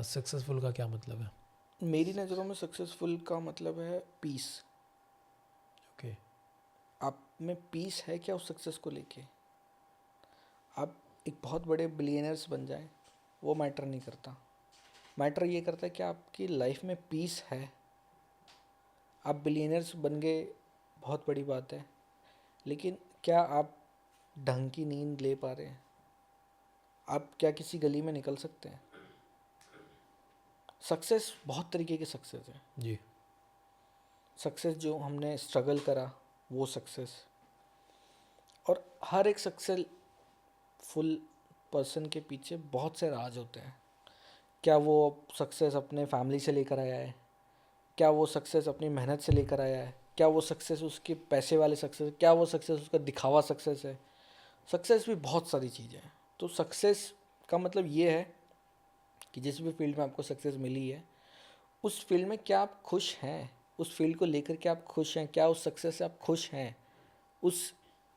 सक्सेसफुल का क्या मतलब है? मेरी नज़रों में सक्सेसफुल का मतलब है पीस। ओके। आप में पीस है क्या उस सक्सेस को लेके? आप एक बहुत बड़े बिलियनर्स बन जाएं, वो मैटर नहीं करता। मैटर ये करता है कि आपकी लाइफ में पीस है। आप बिलियनर्स बन गए, बहुत बड़ी बात है, लेकिन क्या आप ढंग की नींद ले पा रहे हैं? आप क्या किसी गली में निकल सकते हैं? सक्सेस बहुत तरीके की सक्सेस है। जी। सक्सेस जो हमने स्ट्रगल करा वो सक्सेस, और हर एक सक्सेसफुल पर्सन के पीछे बहुत से राज होते हैं। क्या वो सक्सेस अपने फैमिली से लेकर आया है? क्या वो सक्सेस अपनी मेहनत से लेकर आया है? क्या वो सक्सेस उसके पैसे वाले सक्सेस? क्या वो सक्सेस उसका दिखावा सक्सेस है? सक्सेस भी बहुत सारी चीज़ें हैं। तो सक्सेस का मतलब ये है कि जिस भी फील्ड में आपको सक्सेस मिली है, उस फील्ड में क्या आप खुश हैं? उस फील्ड को लेकर के आप खुश हैं? क्या उस सक्सेस से आप खुश हैं? उस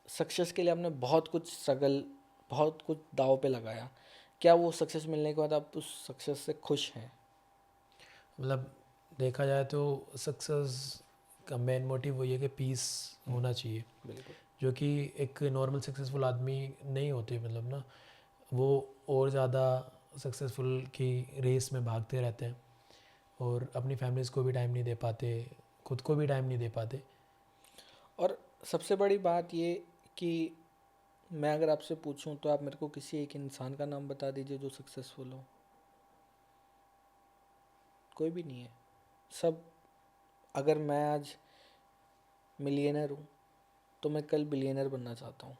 सक्सेस के लिए आपने बहुत कुछ स्ट्रगल, बहुत कुछ दांव पे लगाया, क्या वो सक्सेस मिलने के बाद आप उस सक्सेस से खुश हैं? मतलब देखा जाए तो सक्सेस का मेन मोटिव वही है कि पीस होना चाहिए, बिल्कुल। जो कि एक नॉर्मल सक्सेसफुल आदमी नहीं होते। मतलब ना, वो और ज़्यादा सक्सेसफुल की रेस में भागते रहते हैं और अपनी फैमिलीज़ को भी टाइम नहीं दे पाते, खुद को भी टाइम नहीं दे पाते। और सबसे बड़ी बात ये कि मैं अगर आपसे पूछूं तो आप मेरे को किसी एक इंसान का नाम बता दीजिए जो सक्सेसफुल हो। कोई भी नहीं है। सब, अगर मैं आज मिलियनर हूँ तो मैं कल बिलियनर बनना चाहता हूँ।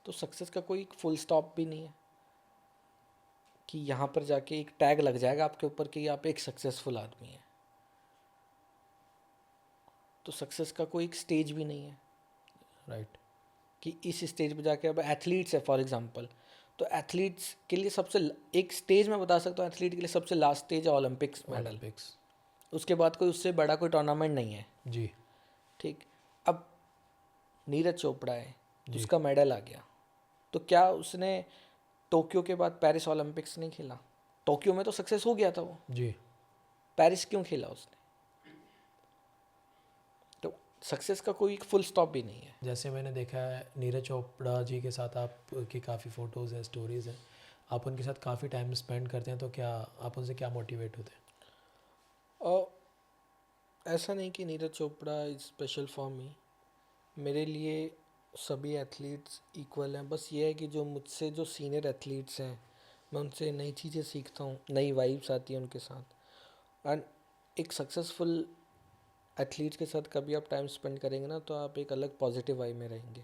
तो सक्सेस का कोई फुल स्टॉप भी नहीं है कि यहाँ पर जाके एक टैग लग जाएगा आपके ऊपर कि आप एक सक्सेसफुल आदमी हैं। तो सक्सेस का कोई एक स्टेज भी नहीं है राइट। कि इस स्टेज पे जाके, अब एथलीट्स है फॉर एग्जांपल, तो एथलीट्स के लिए सबसे एक स्टेज मैं बता सकता हूँ, एथलीट के लिए सबसे लास्ट स्टेज है ओलंपिक्स मेडल। ओलंपिक्स। उसके बाद कोई उससे बड़ा कोई टूर्नामेंट नहीं है। जी। ठीक। अब नीरज चोपड़ा है, जी। उसका मेडल आ गया, तो क्या उसने टोक्यो के बाद पेरिस ओलंपिक्स नहीं खेला? टोक्यो में तो सक्सेस हो गया था वो, जी। पेरिस क्यों खेला उसने? तो सक्सेस का कोई फुल स्टॉप भी नहीं है। जैसे मैंने देखा है नीरज चोपड़ा जी के साथ आपकी काफ़ी फ़ोटोज़ हैं, स्टोरीज़ हैं, आप उनके साथ काफ़ी टाइम स्पेंड करते हैं, तो क्या आप उनसे क्या मोटिवेट होते हैं? और ऐसा नहीं कि Neeraj Chopra is special for me, मेरे लिए सभी एथलीट्स इक्वल हैं। बस ये है कि जो मुझसे जो सीनियर एथलीट्स हैं, मैं उनसे नई चीज़ें सीखता हूँ, नई वाइब्स आती हैं उनके साथ। एंड एक सक्सेसफुल एथलीट्स के साथ कभी आप टाइम स्पेंड करेंगे ना, तो आप एक अलग पॉजिटिव वाइब में रहेंगे।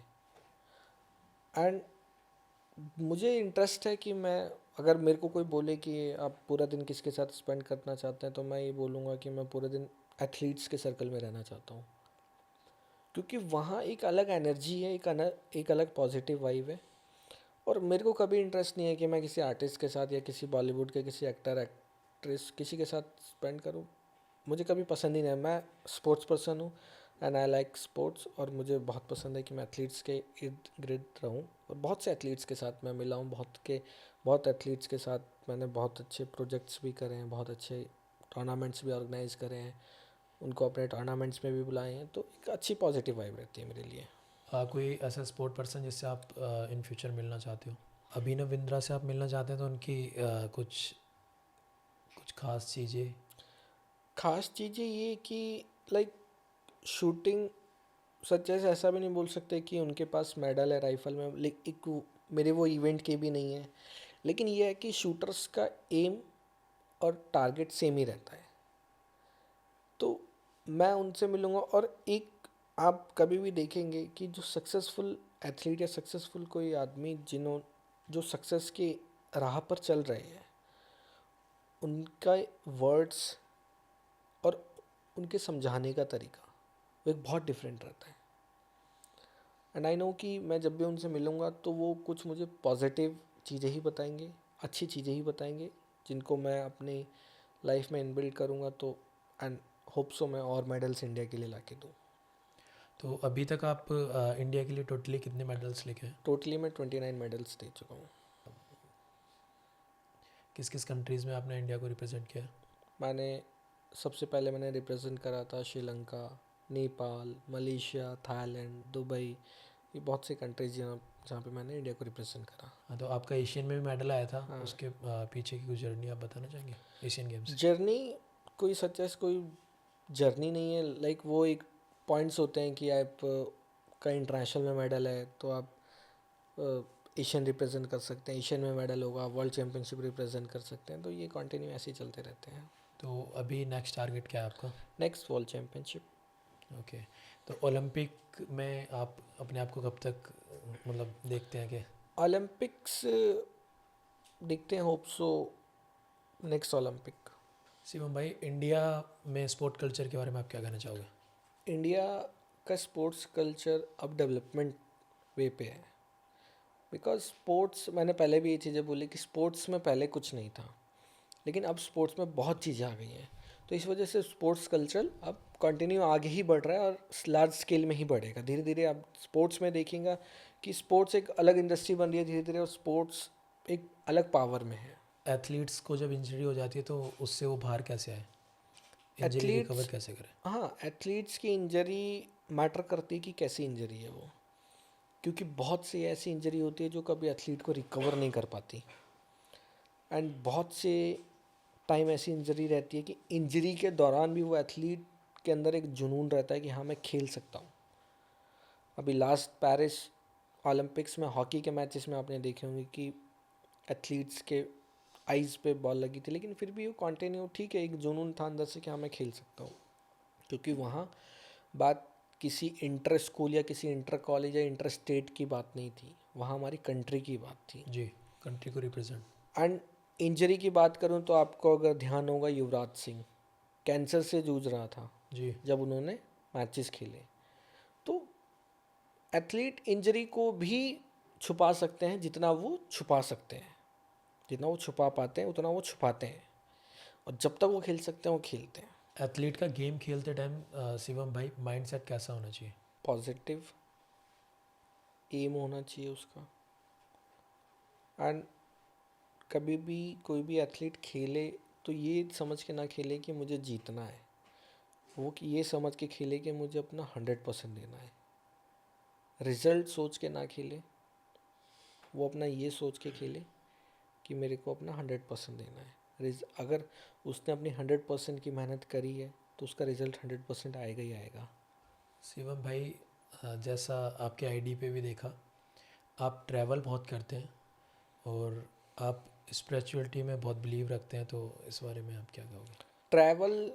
एंड मुझे इंटरेस्ट है कि मैं, अगर मेरे को कोई बोले कि आप पूरा दिन किसके साथ स्पेंड करना चाहते हैं, तो मैं ये बोलूँगा कि मैं पूरे दिन एथलीट्स के सर्कल में रहना चाहता हूँ, क्योंकि वहाँ एक अलग एनर्जी है, एक अलग पॉजिटिव वाइब है। और मेरे को कभी इंटरेस्ट नहीं है कि मैं किसी आर्टिस्ट के साथ या किसी बॉलीवुड के किसी एक्टर एक्ट्रेस किसी के साथ स्पेंड करूँ। मुझे कभी पसंद ही नहीं है। मैं स्पोर्ट्स पर्सन हूँ एंड आई लाइक स्पोर्ट्स, और मुझे बहुत पसंद है कि मैं एथलीट्स के इर्द गिर्द रहूँ। और बहुत से एथलीट्स के साथ मैं मिला हूँ, बहुत एथलीट्स के साथ मैंने बहुत अच्छे प्रोजेक्ट्स भी करे हैं, बहुत अच्छे टूर्नामेंट्स भी ऑर्गेनाइज करे हैं, उनको अपने टूर्नामेंट्स में भी बुलाए हैं। तो एक अच्छी पॉजिटिव वाइब रहती है मेरे लिए। कोई ऐसा स्पोर्ट पर्सन जिससे आप इन फ्यूचर मिलना चाहते हो? अभिनव बिंद्रा से आप मिलना चाहते हैं, तो उनकी कुछ कुछ खास चीज़ें? खास चीज़ें ये कि लाइक शूटिंग, सच ऐसा भी नहीं बोल सकते कि उनके पास मेडल है राइफल में, लेकिन मेरे वो इवेंट के भी नहीं है, लेकिन ये है कि शूटर्स का एम और टारगेट सेम ही रहता है। तो मैं उनसे मिलूँगा, और एक आप कभी भी देखेंगे कि जो सक्सेसफुल एथलीट या सक्सेसफुल कोई आदमी जो सक्सेस की राह पर चल रहे हैं, उनका वर्ड्स और उनके समझाने का तरीका वो एक बहुत डिफरेंट रहता है। एंड आई नो कि मैं जब भी उनसे मिलूँगा तो वो कुछ मुझे पॉजिटिव चीज़ें ही बताएंगे, अच्छी चीज़ें ही बताएंगे, जिनको मैं अपनी लाइफ में इनबिल्ड करूँगा। तो एंड होप सो मैं और मेडल्स इंडिया के लिए ला के दूँ। तो अभी तक आप इंडिया के लिए टोटली कितने मेडल्स लेके हैं? टोटली मैं 29 मेडल्स दे चुका हूँ। किस किस कंट्रीज़ में आपने इंडिया को रिप्रेजेंट किया है? मैंने सबसे पहले मैंने रिप्रेजेंट करा था Sri Lanka, Nepal, Malaysia, Thailand, Dubai. ये बहुत सी कंट्रीज जहाँ जहाँ पे मैंने इंडिया को रिप्रेजेंट करा। हाँ, तो आपका एशियन में भी मेडल आया था, हाँ, उसके पीछे की कुछ जर्नी आप बताना चाहेंगे एशियन गेम्स? जर्नी कोई सच कोई जर्नी नहीं है। लाइक वो एक पॉइंट्स होते हैं कि आप का इंटरनेशनल में मेडल है तो आप एशियन रिप्रेजेंट कर सकते हैं, एशियन में मेडल होगा वर्ल्ड चैम्पियनशिप रिप्रेजेंट कर सकते हैं। तो ये कंटिन्यू ऐसे ही चलते रहते हैं। तो अभी नेक्स्ट टारगेट क्या है आपका? Next world championship. ओके, तो ओलंपिक में आप अपने आप को कब तक मतलब देखते हैं कि? ओलंपिक्स देखते हैं, hope so next Olympic. Shivam भाई, इंडिया में स्पोर्ट कल्चर के बारे में आप क्या कहना चाहोगे? इंडिया का स्पोर्ट्स कल्चर अब डेवलपमेंट वे पे है। बिकॉज स्पोर्ट्स, मैंने पहले भी ये चीज़ें बोली कि स्पोर्ट्स में पहले कुछ नहीं था, लेकिन अब स्पोर्ट्स में बहुत चीज़ें आ गई हैं। तो इस वजह से स्पोर्ट्स कल्चर अब कंटिन्यू आगे ही बढ़ रहा है और लार्ज स्केल में ही बढ़ेगा। धीरे धीरे आप स्पोर्ट्स में देखेंगे कि स्पोर्ट्स एक अलग इंडस्ट्री बन रही है धीरे धीरे, और स्पोर्ट्स एक अलग पावर में है। एथलीट्स को जब इंजरी हो जाती है तो उससे वो बाहर कैसे आए, इंजरी रिकवर एथलीट्स, कैसे करें? हाँ, एथलीट्स की इंजरी मैटर करती है कि कैसी इंजरी है वो। क्योंकि बहुत सी ऐसी इंजरी होती है जो कभी एथलीट को रिकवर नहीं कर पाती। एंड बहुत से टाइम ऐसी इंजरी रहती है कि इंजरी के दौरान भी वो एथलीट के अंदर एक जुनून रहता है कि हाँ मैं खेल सकता हूँ। अभी लास्ट पेरिस ओलंपिक्स में हॉकी के मैचेस में आपने देखे होंगे कि एथलीट्स के आइज़ पे बॉल लगी थी, लेकिन फिर भी वो कंटिन्यू, ठीक है, एक जुनून था अंदर से कि हाँ मैं खेल सकता हूँ। क्योंकि वहाँ बात किसी इंटर स्कूल या किसी इंटर कॉलेज या इंटर स्टेट की बात नहीं थी, वहाँ हमारी कंट्री की बात थी। जी, कंट्री को रिप्रेजेंट। एंड इंजरी की बात करूँ तो आपको अगर ध्यान होगा, युवराज सिंह कैंसर से जूझ रहा था जी, जब उन्होंने मैचेस खेले। तो एथलीट इंजरी को भी छुपा सकते हैं जितना वो छुपा सकते हैं, जितना वो छुपा पाते हैं उतना वो छुपाते हैं, और जब तक वो खेल सकते हैं वो खेलते हैं। एथलीट का गेम खेलते टाइम शिवम भाई माइंडसेट कैसा होना चाहिए? पॉजिटिव एम होना चाहिए उसका। एंड कभी भी कोई भी एथलीट खेले तो ये समझ के ना खेले कि मुझे जीतना है, वो कि ये समझ के खेले कि मुझे अपना 100% देना है। रिजल्ट सोच के ना खेले, वो अपना ये सोच के खेले कि मेरे को अपना 100% देना है। अगर उसने अपनी 100% की मेहनत करी है तो उसका रिजल्ट 100% आएगा ही आएगा। शिवम भाई, जैसा आपके आईडी पे भी देखा, आप ट्रैवल बहुत करते हैं और आप स्पिरिचुअलिटी में बहुत बिलीव रखते हैं, तो इस बारे में आप क्या कहोगे? ट्रैवल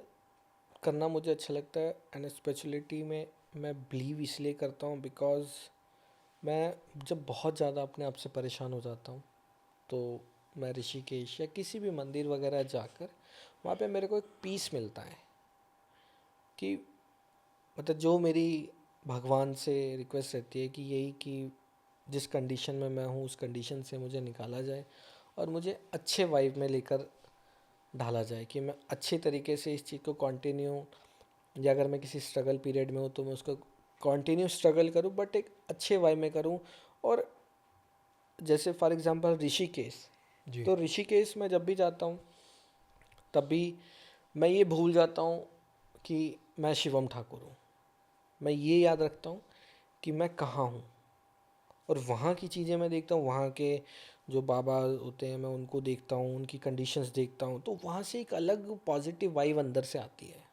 करना मुझे अच्छा लगता है, एंड स्पिरिचुअलिटी में मैं बिलीव इसलिए करता हूँ बिकॉज़ मैं जब बहुत ज़्यादा अपने आप से परेशान हो जाता हूँ तो मैं ऋषिकेश या किसी भी मंदिर वगैरह जाकर वहाँ पे मेरे को एक पीस मिलता है कि मतलब जो मेरी भगवान से रिक्वेस्ट रहती है कि यही कि जिस कंडीशन में मैं हूँ उस कंडीशन से मुझे निकाला जाए और मुझे अच्छे वाइब में लेकर ढाला जाए, कि मैं अच्छे तरीके से इस चीज़ को कंटिन्यू, या अगर मैं किसी स्ट्रगल पीरियड में हूँ तो मैं उसको कंटिन्यू स्ट्रगल करूँ बट एक अच्छे वाइब में करूँ। और जैसे फॉर एग्जांपल ऋषिकेश, जी, तो ऋषिकेश में जब भी जाता हूँ तब भी मैं ये भूल जाता हूँ कि मैं शिवम ठाकुर हूँ। मैं ये याद रखता हूँ कि मैं कहाँ हूँ, और वहाँ की चीज़ें मैं देखता हूँ, वहाँ के जो बाबा होते हैं मैं उनको देखता हूँ, उनकी कंडीशंस देखता हूँ, तो वहाँ से एक अलग पॉजिटिव वाइब अंदर से आती है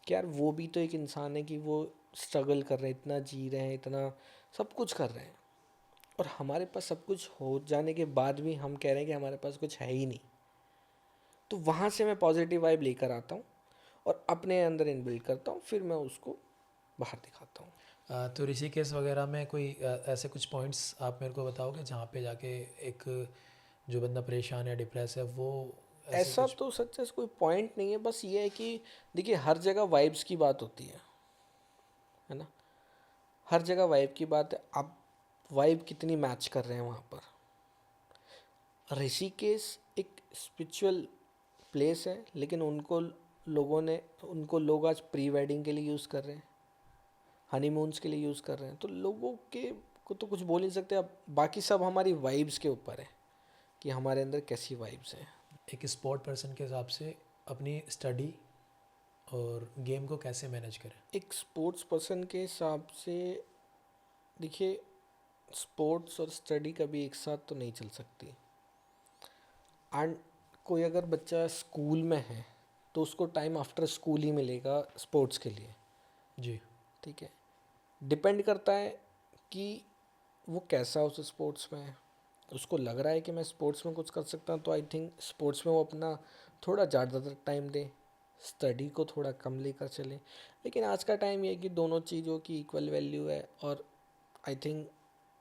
कि यार वो भी तो एक इंसान है, कि वो स्ट्रगल कर रहे हैं, इतना जी रहे हैं, इतना सब कुछ कर रहे हैं, और हमारे पास सब कुछ हो जाने के बाद भी हम कह रहे हैं कि हमारे पास कुछ है ही नहीं। तो वहाँ से मैं पॉजिटिव वाइब लेकर आता हूँ और अपने अंदर इनबिल्ड करता हूँ, फिर मैं उसको बाहर दिखाता हूँ। तो ऋषिकेश वगैरह में कोई ऐसे कुछ पॉइंट्स आप मेरे को बताओगे जहाँ पे जाके एक जो बंदा परेशान या डिप्रेस है वो ऐसे ऐसा कुछ। तो सच कोई पॉइंट नहीं है, बस ये है कि देखिए हर जगह वाइब्स की बात होती है ना। हर जगह वाइब की बात है, आप वाइब कितनी मैच कर रहे हैं वहाँ पर। ऋषिकेश एक स्पिरिचुअल प्लेस है, लेकिन उनको लोग आज प्री वेडिंग के लिए यूज़ कर रहे हैं, हनीमून्स के लिए यूज़ कर रहे हैं। तो लोगों के को तो कुछ बोल नहीं सकते। अब बाकी सब हमारी वाइब्स के ऊपर है कि हमारे अंदर कैसी वाइब्स हैं। एक स्पोर्ट पर्सन के हिसाब से अपनी स्टडी और गेम को कैसे मैनेज करें। एक स्पोर्ट्स पर्सन के हिसाब से देखिए, स्पोर्ट्स और स्टडी कभी एक साथ तो नहीं चल सकती। एंड कोई अगर बच्चा स्कूल में है तो उसको टाइम आफ्टर स्कूल ही मिलेगा स्पोर्ट्स के लिए। जी। ठीक है, डिपेंड करता है कि वो कैसा उस स्पोर्ट्स में है। उसको लग रहा है कि मैं स्पोर्ट्स में कुछ कर सकता हूँ, तो आई थिंक स्पोर्ट्स में वो अपना थोड़ा ज़्यादातर टाइम दे, स्टडी को थोड़ा कम लेकर चले। लेकिन आज का टाइम ये है कि दोनों चीज़ों की इक्वल वैल्यू है, और आई थिंक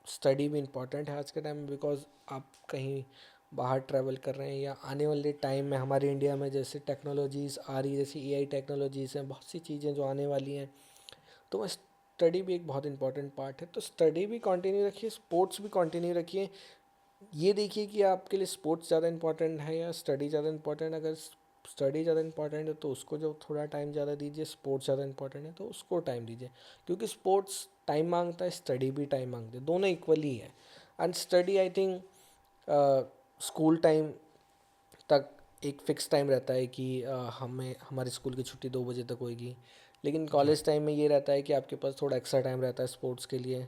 स्टडी भी इम्पॉर्टेंट है आज के टाइम में। बिकॉज आप कहीं बाहर ट्रैवल कर रहे हैं, या आने वाले टाइम में हमारे इंडिया में जैसे टेक्नोलॉजीज़ आ रही है, जैसे एआई टेक्नोलॉजीज़ हैं, बहुत सी चीज़ें जो आने वाली हैं, तो स्टडी भी एक बहुत इंपॉर्टेंट पार्ट है। तो स्टडी भी कंटिन्यू रखिए, स्पोर्ट्स भी कंटिन्यू रखिए। ये देखिए कि आपके लिए स्पोर्ट्स ज़्यादा इंपॉर्टेंट है या स्टडी ज़्यादा इंपॉर्टेंट। अगर स्टडी ज़्यादा इंपॉर्टेंट है तो उसको जो थोड़ा टाइम ज़्यादा दीजिए, स्पोर्ट्स ज़्यादा इंपॉर्टेंट है तो उसको टाइम दीजिए। क्योंकि स्पोर्ट्स टाइम मांगता है, स्टडी भी टाइम मांगते हैं, दोनों इक्वली है। And study I think school time तक एक फ़िक्स टाइम रहता है कि हमें हमारे स्कूल की छुट्टी 2 बजे तक होएगी। लेकिन जी। कॉलेज टाइम में ये रहता है कि आपके पास थोड़ा एक्स्ट्रा टाइम रहता है स्पोर्ट्स के लिए।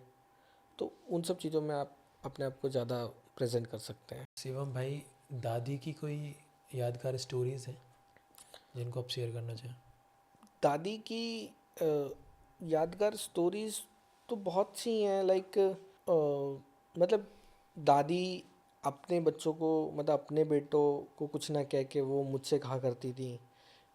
तो उन सब चीज़ों में आप अपने आप को ज़्यादा प्रेजेंट कर सकते हैं। शिवम भाई, दादी की कोई यादगार स्टोरीज हैं जिनको आप शेयर करना चाहें। दादी की अ, यादगार स्टोरीज़ तो बहुत सी हैं। लाइक मतलब दादी अपने बच्चों को, मतलब अपने बेटों को कुछ ना कह के वो मुझसे कहा करती थी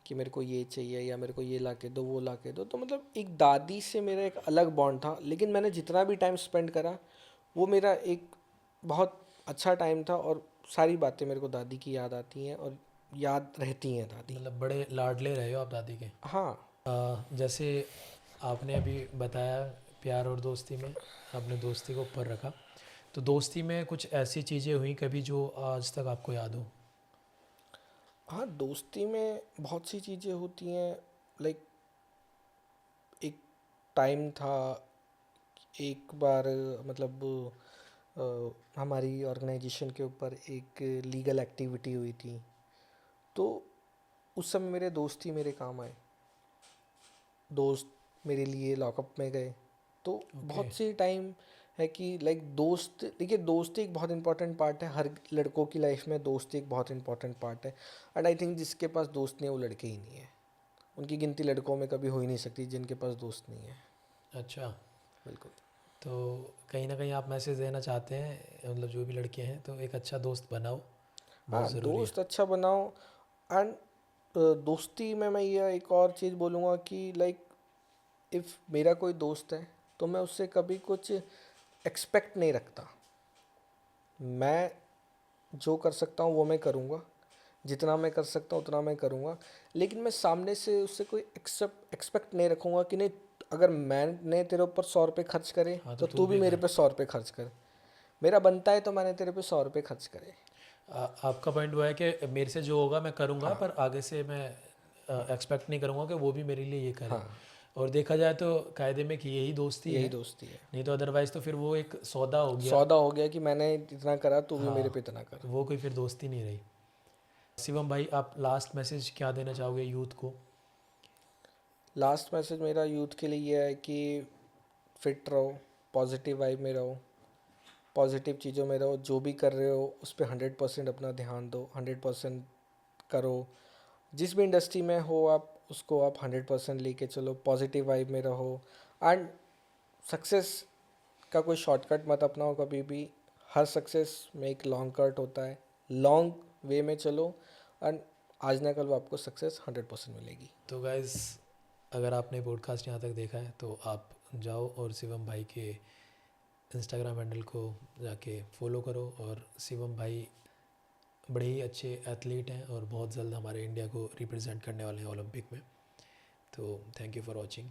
कि मेरे को ये चाहिए या मेरे को ये ला के दो, वो ला के दो। तो मतलब एक दादी से मेरा एक अलग बॉन्ड था। लेकिन मैंने जितना भी टाइम स्पेंड करा वो मेरा एक बहुत अच्छा टाइम था, और सारी बातें मेरे को दादी की याद आती हैं और याद रहती हैं दादी। मतलब बड़े लाडले रहे हो आप दादी के। हाँ। जैसे आपने अभी बताया प्यार और दोस्ती में आपने दोस्ती को ऊपर रखा, तो दोस्ती में कुछ ऐसी चीज़ें हुई कभी जो आज तक आपको याद हो। हाँ, दोस्ती में बहुत सी चीज़ें होती हैं। लाइक एक टाइम था, एक बार मतलब हमारी ऑर्गेनाइजेशन के ऊपर एक लीगल एक्टिविटी हुई थी। तो उस समय मेरे दोस्त ही मेरे काम आए। दोस्त मेरे लिए लॉकअप में गए। तो ओके। बहुत सी टाइम है कि लाइक दोस्त, देखिए दोस्ती एक बहुत इंपॉर्टेंट पार्ट है हर लड़कों की लाइफ में। दोस्ती एक बहुत इंपॉर्टेंट पार्ट है। एंड आई थिंक जिसके पास दोस्त नहीं है वो लड़के ही नहीं है। उनकी गिनती लड़कों में कभी हो ही नहीं सकती जिनके पास दोस्त नहीं है। अच्छा। बिल्कुल। तो कहीं ना कहीं आप मैसेज देना चाहते हैं, मतलब जो भी लड़के हैं तो एक अच्छा दोस्त बनाओ, बहुत हाँ, ज़रूरी है। दोस्त अच्छा बनाओ। एंड दोस्ती में मैं ये एक और चीज़ बोलूँगा कि लाइक इफ़ मेरा कोई दोस्त है तो मैं उससे कभी कुछ एक्सपेक्ट नहीं रखता। मैं जो कर सकता हूँ वो मैं करूँगा, जितना मैं कर सकता हूँ उतना मैं करूँगा। लेकिन मैं सामने से उससे कोई एक्सपेक्ट नहीं रखूँगा कि नहीं, अगर मैंने तेरे ऊपर 100 रुपये खर्च करे हाँ, तो तो तू तू भी भी मेरे कर। पे 100 रुपये खर्च कर। मेरा बनता है तो मैंने तेरे पे 100 रुपये खर्च करे। आपका पॉइंट वो है कि मेरे से जो होगा मैं करूँगा, हाँ। पर आगे से मैं हाँ। एक्सपेक्ट नहीं करूँगा कि वो भी मेरे लिए ये करे। हाँ, और देखा जाए तो कायदे में कि यही दोस्ती यही है, दोस्ती है। नहीं तो अदरवाइज़ तो फिर वो एक सौदा हो गया। सौदा हो गया कि मैंने इतना करा तू भी मेरे हाँ, पे इतना कर। वो कोई फिर दोस्ती नहीं रही। शिवम भाई, आप लास्ट मैसेज क्या देना चाहोगे यूथ को। लास्ट मैसेज मेरा यूथ के लिए ये है कि फिट रहो, पॉजिटिव वाइब में रहो, पॉजिटिव चीज़ों में रहो। जो भी कर रहे हो उस पर 100% अपना ध्यान दो, 100% करो। जिस भी इंडस्ट्री में हो आप उसको आप 100% लेके चलो, पॉजिटिव वाइब में रहो। एंड सक्सेस का कोई शॉर्टकट मत अपनाओ कभी भी। हर सक्सेस में एक लॉन्ग कट होता है, लॉन्ग वे में चलो एंड आज ना कल वो आपको सक्सेस 100% मिलेगी। तो गाइज़, अगर आपने पॉडकास्ट यहाँ तक देखा है तो आप जाओ और शिवम भाई के इंस्टाग्राम हैंडल को जाके फॉलो करो। और शिवम भाई बड़े ही अच्छे एथलीट हैं और बहुत जल्द हमारे इंडिया को रिप्रेजेंट करने वाले हैं ओलंपिक में। तो थैंक यू फॉर वॉचिंग।